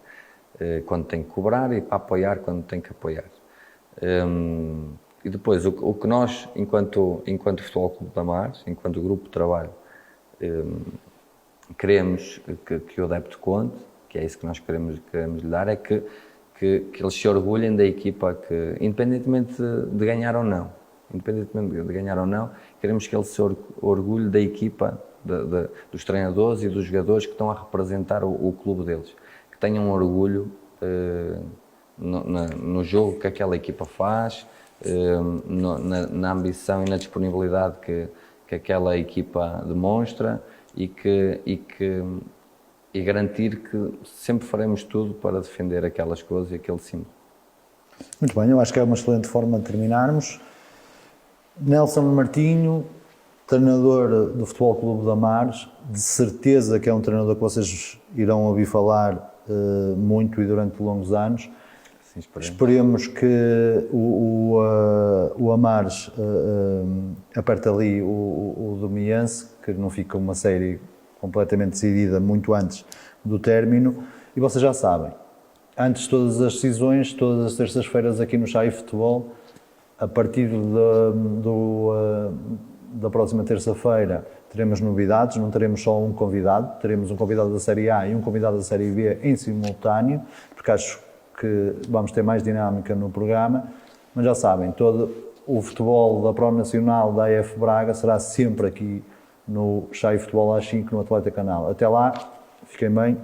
Quando tem que cobrar e para apoiar quando tem que apoiar. E depois, o que nós, enquanto Futebol Clube de Amares, enquanto grupo de trabalho, queremos que o adepto conte, que é isso que nós queremos lhe dar, é que eles se orgulhem da equipa, que, independentemente de ganhar ou não, queremos que eles se orgulhem da equipa, dos treinadores e dos jogadores que estão a representar o clube deles, que tenham orgulho no jogo que aquela equipa faz, na ambição e na disponibilidade que aquela equipa demonstra e garantir que sempre faremos tudo para defender aquelas coisas e aquele símbolo. Muito bem, eu acho que é uma excelente forma de terminarmos. Nelson Martinho, treinador do Futebol Clube da Mares, de certeza que é um treinador que vocês irão ouvir falar muito e durante longos anos. Sim, esperemos que o Amares aperte ali o Domiense, que não fica uma série completamente decidida muito antes do término. E vocês já sabem, antes de todas as decisões, todas as terças-feiras aqui no Chá e Futebol, a partir da próxima terça-feira teremos novidades, não teremos só um convidado, teremos um convidado da Série A e um convidado da Série B em simultâneo, porque acho que vamos ter mais dinâmica no programa, mas já sabem, todo o futebol da Pro Nacional da AF Braga será sempre aqui no Chá e Futebol às 5 no Atleta Canal. Até lá, fiquem bem.